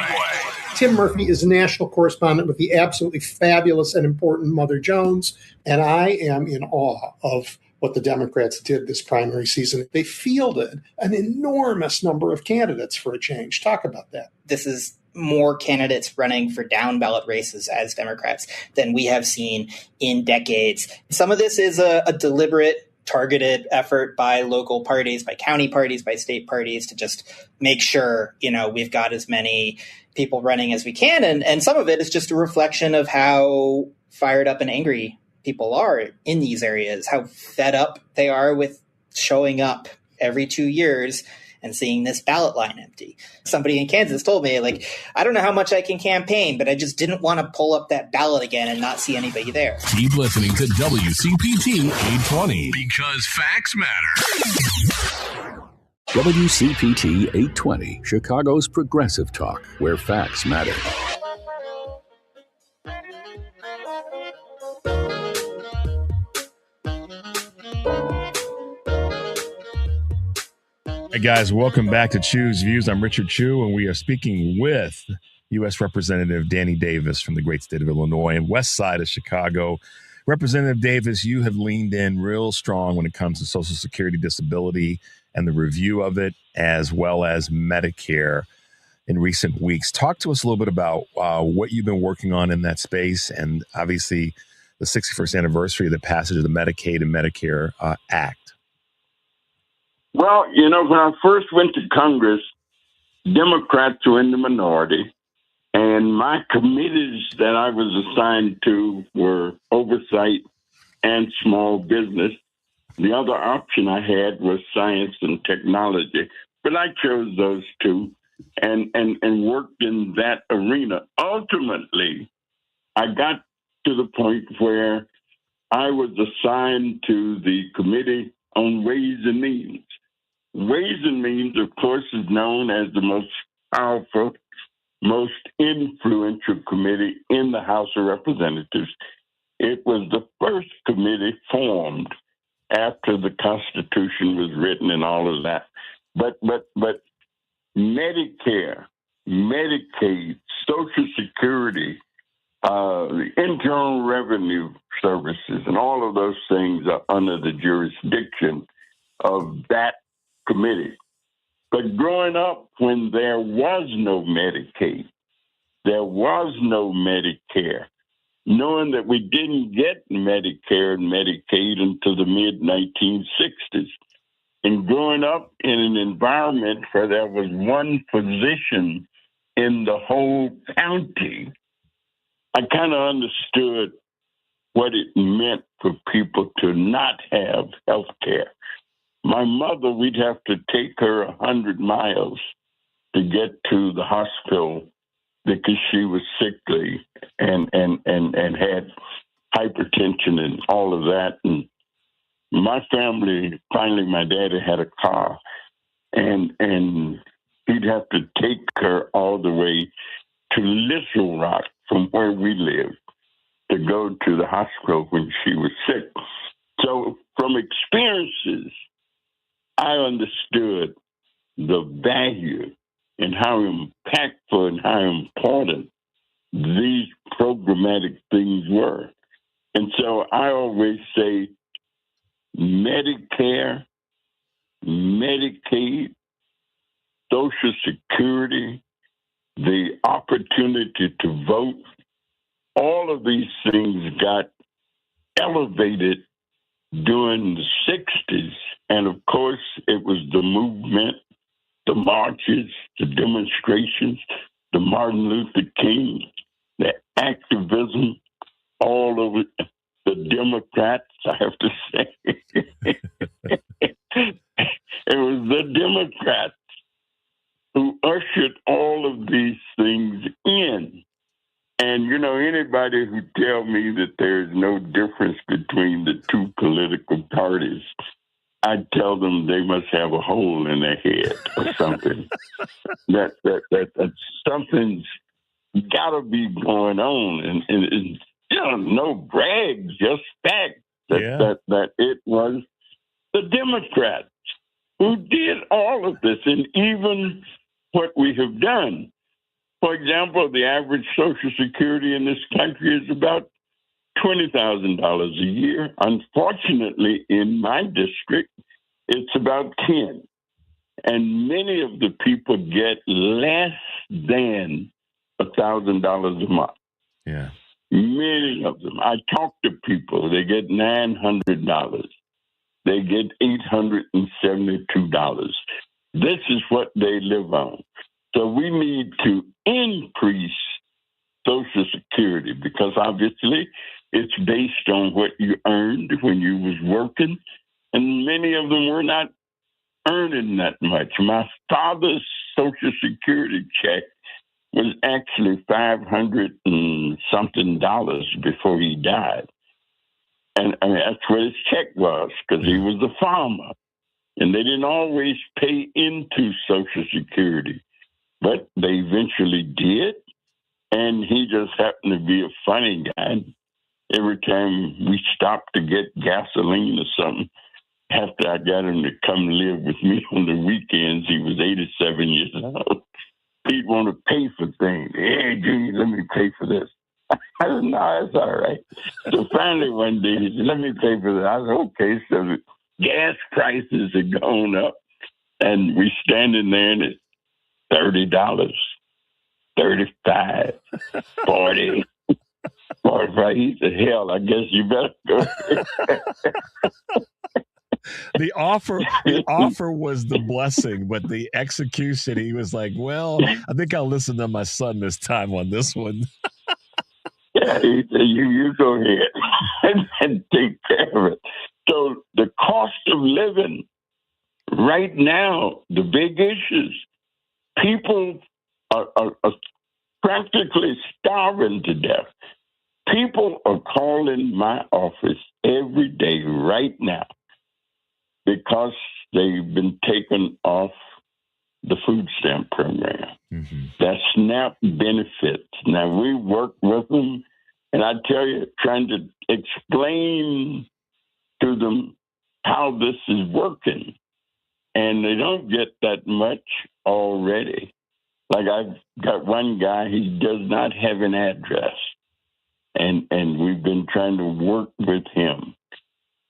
Tim Murphy is national correspondent with the absolutely fabulous and important Mother Jones, and I am in awe of what the Democrats did this primary season. They fielded an enormous number of candidates for a change. Talk about that. This is more candidates running for down ballot races as Democrats than we have seen in decades. Some of this is a deliberate, targeted effort by local parties, by county parties, by state parties to just make sure, we've got as many people running as we can. And some of it is just a reflection of how fired up and angry people are in these areas, how fed up they are with showing up every 2 years and seeing this ballot line empty. Somebody in Kansas told me, I don't know how much I can campaign, but I just didn't want to pull up that ballot again and not see anybody there. Keep listening to WCPT 820 because facts matter. WCPT 820, Chicago's progressive talk, where facts matter. Hey guys, welcome back to Chu's Views. I'm Richard Chu, and we are speaking with U.S. Representative Danny Davis from the great state of Illinois and west side of Chicago. Representative Davis, you have leaned in real strong when it comes to Social Security disability and the review of it, as well as Medicare in recent weeks. Talk to us a little bit about what you've been working on in that space, and obviously the 61st anniversary of the passage of the Medicaid and Medicare Act. Well, when I first went to Congress, Democrats were in the minority, and my committees that I was assigned to were oversight and small business. The other option I had was science and technology, but I chose those two and worked in that arena. Ultimately, I got to the point where I was assigned to the Committee on Ways and Means. Ways and Means, of course, is known as the most powerful, most influential committee in the House of Representatives. It was the first committee formed after the Constitution was written and all of that. But Medicare, Medicaid, Social Security, the Internal Revenue Services, and all of those things are under the jurisdiction of that committee. But growing up, when there was no Medicaid, there was no Medicare, knowing that we didn't get Medicare and Medicaid until the mid-1960s, and growing up in an environment where there was one physician in the whole county, I kind of understood what it meant for people to not have health care. My mother, we'd have to take her 100 miles to get to the hospital because she was sickly and had hypertension and all of that. And my family, finally, my daddy had a car, and he'd have to take her all the way to Little Rock from where we lived to go to the hospital when she was sick. So from experiences, I understood the value and how impactful and how important these programmatic things were. And so I always say Medicare, Medicaid, Social Security, the opportunity to vote, all of these things got elevated during the 60s. And of course, it was the movement, the marches, the demonstrations, the Martin Luther King, the activism, all over the Democrats, I have to say. It was the Democrats who ushered all of these things in. And, you know, anybody who tell me that there's no difference between the two political parties, I tell them they must have a hole in their head or something. that something's got to be going on. And you know, no brag, just fact that it was the Democrats who did all of this. And even what we have done, for example, the average Social Security in this country is about $20,000 a year. Unfortunately, in my district, it's about 10. And many of the people get less than $1,000 a month. Yeah. Many of them. I talk to people, they get $900. They get $872. This is what they live on. So we need to increase Social Security because obviously it's based on what you earned when you was working, and many of them were not earning that much. My father's Social Security check was actually $500 and something before he died. And I mean, that's what his check was because he was a farmer. And they didn't always pay into Social Security, but they eventually did. And he just happened to be a funny guy. Every time we stopped to get gasoline or something, after I got him to come live with me on the weekends, he was 87 years old. He'd want to pay for things. Hey, Junior, let me pay for this. I said, no, that's all right. So finally one day he said, let me pay for that. I said, okay. So the gas prices had gone up, and we standing there and it's $30, $35, $40, $45. He said, hell, I guess you better go. The offer was the blessing, but the execution, he was like, well, I think I'll listen to my son this time on this one. Yeah, he said, you go ahead and take care of it. So the cost of living right now, the big issues, people are practically starving to death. People are calling my office every day right now because they've been taken off the food stamp program. Mm-hmm. That SNAP benefits. Now, we work with them, and I tell you, trying to explain to them how this is working, and they don't get that much already. Like I've got one guy, he does not have an address, and we've been trying to work with him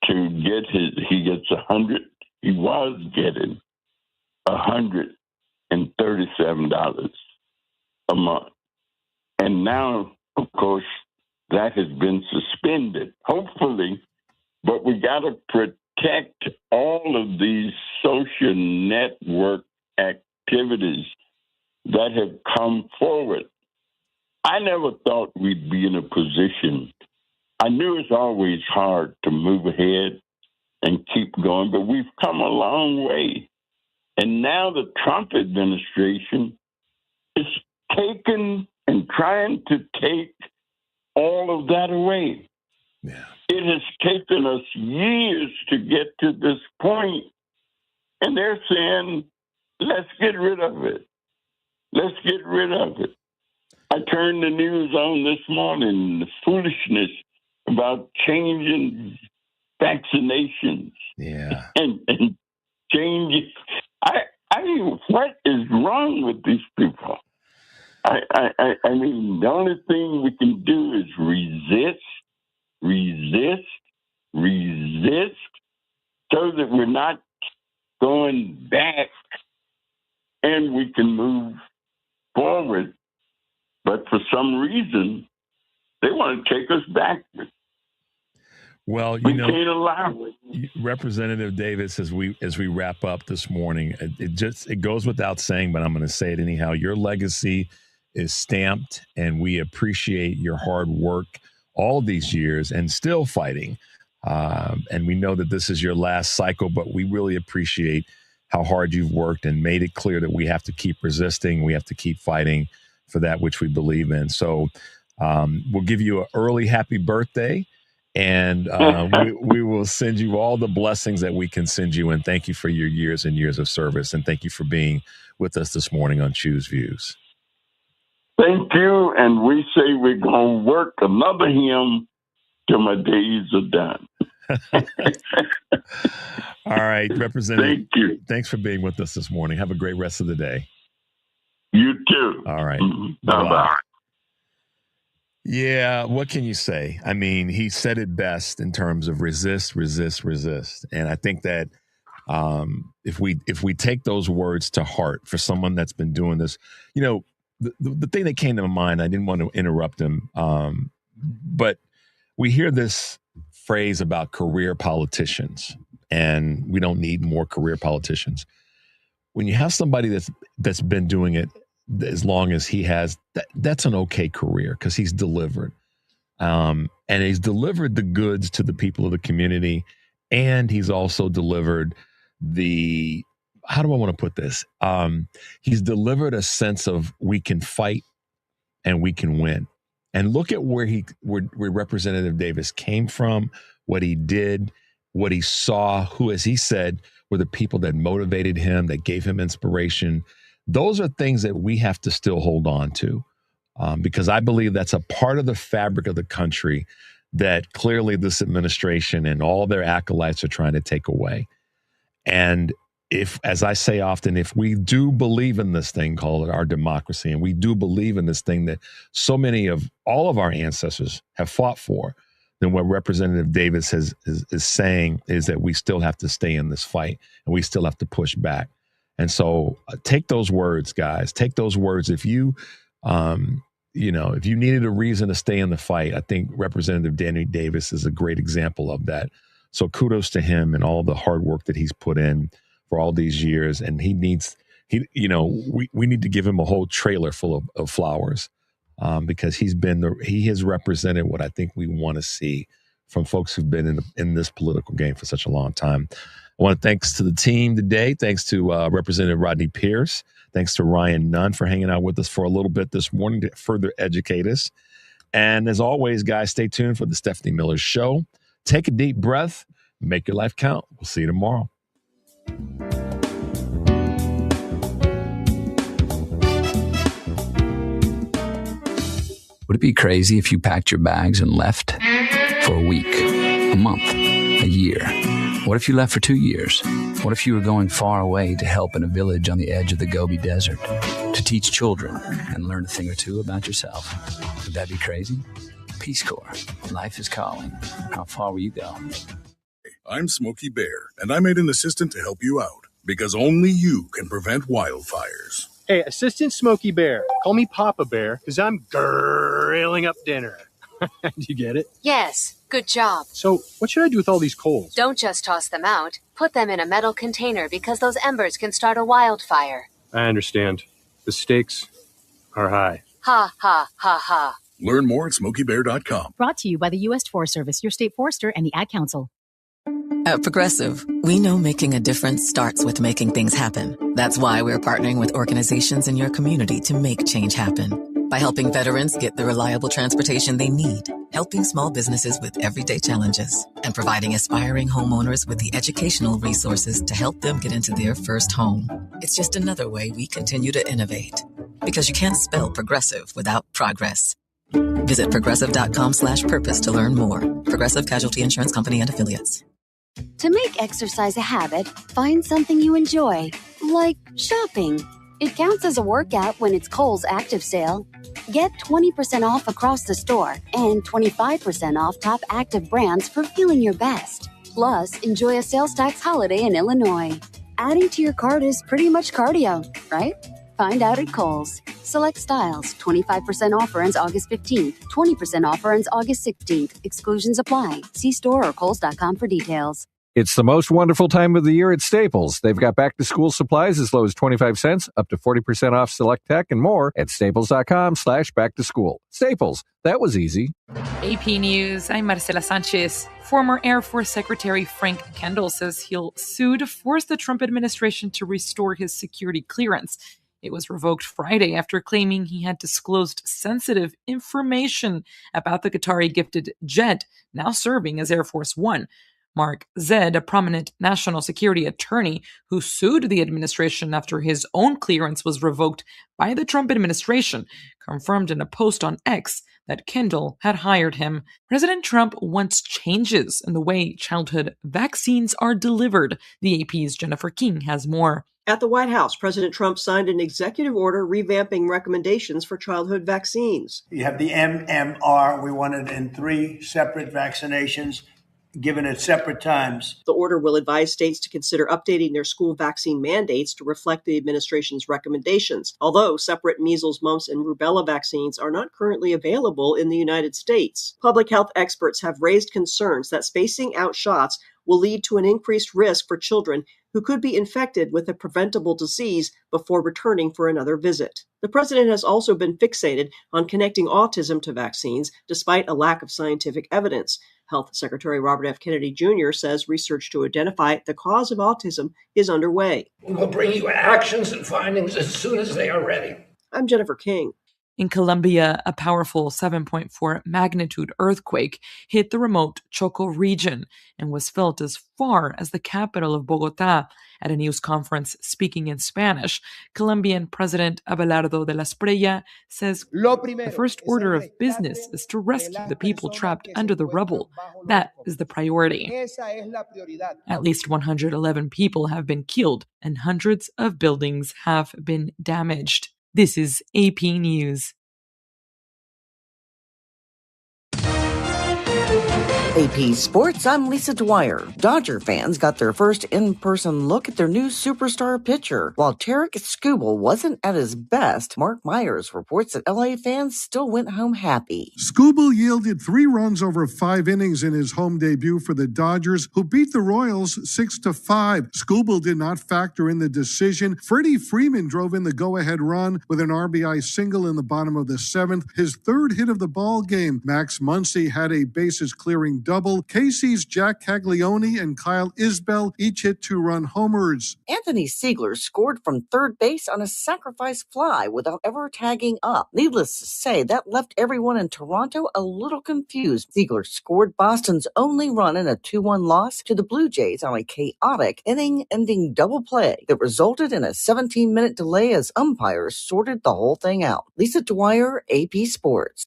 to get he gets he was getting $137 a month. And now, of course, that has been suspended, hopefully, but we got to protect all of these social network activities that have come forward. I never thought we'd be in a position. I knew it's always hard to move ahead and keep going, but we've come a long way. And now the Trump administration is taking and trying to take all of that away. Yeah. It has taken us years to get to this point, and they're saying, let's get rid of it. Let's get rid of it. I turned the news on this morning, the foolishness about changing vaccinations. Yeah. And changing. I mean, what is wrong with these people? I mean, the only thing we can do is resist, so that we're not going back and we can move forward. But for some reason, they want to take us backwards. Well, we can't allow it. Representative Davis, as we wrap up this morning, it goes without saying, but I'm going to say it anyhow. Your legacy is stamped, and we appreciate your hard work all these years and still fighting. And we know that this is your last cycle, but we really appreciate how hard you've worked and made it clear that we have to keep resisting. We have to keep fighting for that which we believe in. So we'll give you an early happy birthday, and we will send you all the blessings that we can send you. And thank you for your years and years of service. And thank you for being with us this morning on Choose Views. Thank you. And we say we're going to work another hymn till my days are done. All right, Representative. Thank you. Thanks for being with us this morning. Have a great rest of the day. You too. All right. Bye-bye. Yeah, what can you say? I mean, he said it best in terms of resist. And I think that if we take those words to heart for someone that's been doing this, you know, the thing that came to my mind, I didn't want to interrupt him, but we hear this phrase about career politicians, and we don't need more career politicians. When you have somebody that's been doing it as long as he has, that's an okay career because he's delivered. And he's delivered the goods to the people of the community, and he's also delivered how do I want to put this? He's delivered a sense of we can fight and we can win. And look at where Representative Davis came from, what he did, what he saw, who, as he said, were the people that motivated him, that gave him inspiration. Those are things that we have to still hold on to, because I believe that's a part of the fabric of the country that clearly this administration and all their acolytes are trying to take away. And if, as I say often, if we do believe in this thing called our democracy, and we do believe in this thing that so many of all of our ancestors have fought for, then what Representative Davis is saying is that we still have to stay in this fight and we still have to push back. And so take those words, guys. Take those words. If you, if you needed a reason to stay in the fight, I think Representative Danny Davis is a great example of that. So kudos to him and all the hard work that he's put in for all these years. And we need to give him a whole trailer full of flowers, because he has represented what I think we want to see from folks who've been in this political game for such a long time. I want to thanks to the team today. Thanks to Representative Rodney Pierce. Thanks to Ryan Nunn for hanging out with us for a little bit this morning to further educate us. And as always, guys, stay tuned for the Stephanie Miller Show. Take a deep breath. Make your life count. We'll see you tomorrow. Would it be crazy if you packed your bags and left for a week, a month, a year? What if you left for 2 years? What if you were going far away to help in a village on the edge of the Gobi Desert, to teach children and learn a thing or two about yourself? Would that be crazy? Peace Corps. Life is calling. How far will you go? I'm Smokey Bear, and I made an assistant to help you out, because only you can prevent wildfires. Hey, Assistant Smokey Bear. Call me Papa Bear, because I'm grilling up dinner. Do you get it? Yes, good job. So, what should I do with all these coals? Don't just toss them out. Put them in a metal container because those embers can start a wildfire. I understand. The stakes are high. Ha, ha, ha, ha. Learn more at SmokeyBear.com. Brought to you by the U.S. Forest Service, your state forester, and the Ad Council. At Progressive, we know making a difference starts with making things happen. That's why we're partnering with organizations in your community to make change happen. by helping veterans get the reliable transportation they need, helping small businesses with everyday challenges, and providing aspiring homeowners with the educational resources to help them get into their first home. It's just another way we continue to innovate. Because you can't spell progressive without progress. Visit progressive.com/purpose to learn more. Progressive Casualty Insurance Company and Affiliates. To make exercise a habit, find something you enjoy, like shopping. It counts as a workout when it's Kohl's active sale. Get 20% off across the store and 25% off top active brands for feeling your best. Plus, enjoy a sales tax holiday in Illinois. Adding to your cart is pretty much cardio, right? Find out at Kohl's. Select styles. 25% offer ends August 15th. 20% offer ends August 16th. Exclusions apply. See store or Kohls.com for details. It's the most wonderful time of the year at Staples. They've got back-to-school supplies as low as 25 cents, up to 40% off select tech, and more at staples.com/back-to-school. Staples, that was easy. AP News, I'm Marcela Sanchez. Former Air Force Secretary Frank Kendall says he'll sue to force the Trump administration to restore his security clearance. It was revoked Friday after claiming he had disclosed sensitive information about the Qatari-gifted jet now serving as Air Force One. Mark Zed, a prominent national security attorney who sued the administration after his own clearance was revoked by the Trump administration, confirmed in a post on X that Kendall had hired him. President Trump wants changes in the way childhood vaccines are delivered. The AP's Jennifer King has more. At the White House, President Trump signed an executive order revamping recommendations for childhood vaccines. You have the MMR. We want it in 3 separate vaccinations, given at separate times. The order will advise states to consider updating their school vaccine mandates to reflect the administration's recommendations, although separate measles, mumps, and rubella vaccines are not currently available in the United States. Public health experts have raised concerns that spacing out shots will lead to an increased risk for children who could be infected with a preventable disease before returning for another visit. The president has also been fixated on connecting autism to vaccines, despite a lack of scientific evidence. Health Secretary Robert F. Kennedy Jr. says research to identify the cause of autism is underway. We'll bring you actions and findings as soon as they are ready. I'm Jennifer King. In Colombia, a powerful 7.4 magnitude earthquake hit the remote Choco region and was felt as far as the capital of Bogotá. At a news conference speaking in Spanish, Colombian President Abelardo de la Espriella says the first order of business is to rescue the people trapped under the rubble. That is the priority. At least 111 people have been killed and hundreds of buildings have been damaged. This is AP News. AP Sports, I'm Lisa Dwyer. Dodger fans got their first in-person look at their new superstar pitcher. While Tarek Skubal wasn't at his best, Mark Myers reports that LA fans still went home happy. Skubal yielded 3 runs over 5 innings in his home debut for the Dodgers, who beat the Royals 6-5. Skubal did not factor in the decision. Freddie Freeman drove in the go-ahead run with an RBI single in the bottom of the 7th, his 3rd hit of the ball game. Max Muncy had a bases-clearing double. Casey's Jack Caglione and Kyle Isbell each hit 2-run homers. Anthony Siegler scored from third base on a sacrifice fly without ever tagging up. Needless to say, that left everyone in Toronto a little confused. Siegler scored Boston's only run in a 2-1 loss to the Blue Jays on a chaotic inning-ending double play that resulted in a 17-minute delay as umpires sorted the whole thing out. Lisa Dwyer, AP Sports.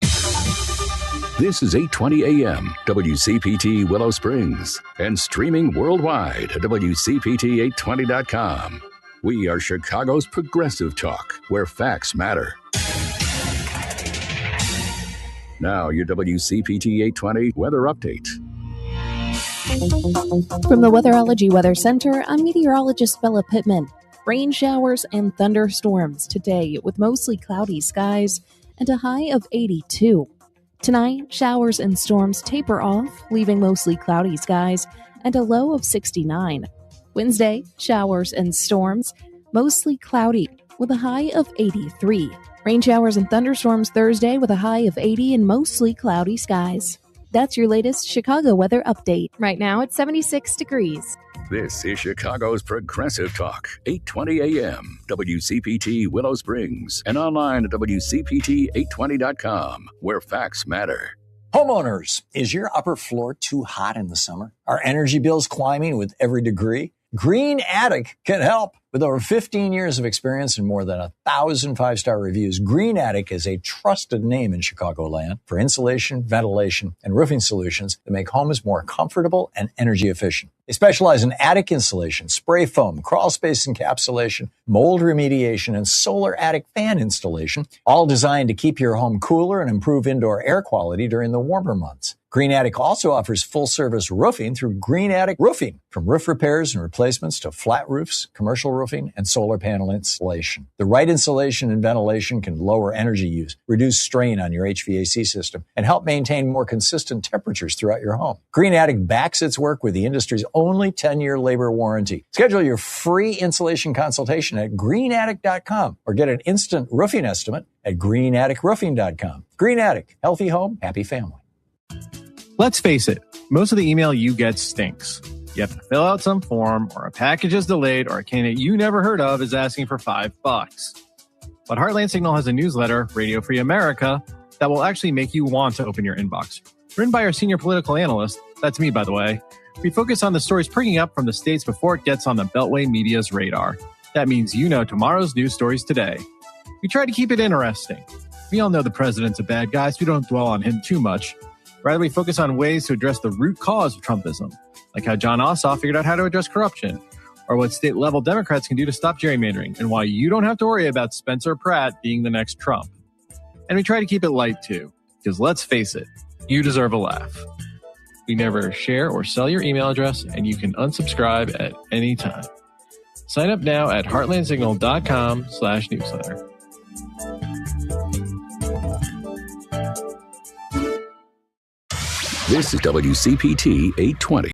This is 820 AM, WCPT Willow Springs, and streaming worldwide at WCPT820.com. We are Chicago's progressive talk, where facts matter. Now, your WCPT 820 weather update. From the Weatherology Weather Center, I'm meteorologist Bella Pittman. Rain showers and thunderstorms today with mostly cloudy skies and a high of 82. Tonight, showers and storms taper off, leaving mostly cloudy skies and a low of 69. Wednesday, showers and storms, mostly cloudy, with a high of 83. Rain showers and thunderstorms Thursday with a high of 80 and mostly cloudy skies. That's your latest Chicago weather update. Right now, it's 76 degrees. This is Chicago's Progressive Talk, 820 AM, WCPT Willow Springs, and online at WCPT820.com, where facts matter. Homeowners, is your upper floor too hot in the summer? Are energy bills climbing with every degree? Green Attic can help. With over 15 years of experience and more than 1,000 five-star reviews, Green Attic is a trusted name in Chicagoland for insulation, ventilation, and roofing solutions that make homes more comfortable and energy efficient. They specialize in attic insulation, spray foam, crawl space encapsulation, mold remediation, and solar attic fan installation, all designed to keep your home cooler and improve indoor air quality during the warmer months. Green Attic also offers full-service roofing through Green Attic Roofing, from roof repairs and replacements to flat roofs, commercial roofing, and solar panel installation. The right insulation and ventilation can lower energy use, reduce strain on your HVAC system, and help maintain more consistent temperatures throughout your home. Green Attic backs its work with the industry's only 10-year labor warranty. Schedule your free insulation consultation at greenattic.com or get an instant roofing estimate at greenatticroofing.com. Green Attic, healthy home, happy family. Let's face it, most of the email you get stinks. You have to fill out some form, or a package is delayed, or a candidate you never heard of is asking for $5. But Heartland Signal has a newsletter, Radio Free America, that will actually make you want to open your inbox. Written by our senior political analyst, that's me by the way, we focus on the stories prigging up from the states before it gets on the Beltway media's radar. That means you know tomorrow's news stories today. We try to keep it interesting. We all know the president's a bad guy, so we don't dwell on him too much. Rather, we focus on ways to address the root cause of Trumpism, like how John Ossoff figured out how to address corruption, or what state-level Democrats can do to stop gerrymandering, and why you don't have to worry about Spencer Pratt being the next Trump. And we try to keep it light, too, because let's face it, you deserve a laugh. We never share or sell your email address, and you can unsubscribe at any time. Sign up now at heartlandsignal.com/newsletter. This is WCPT 820.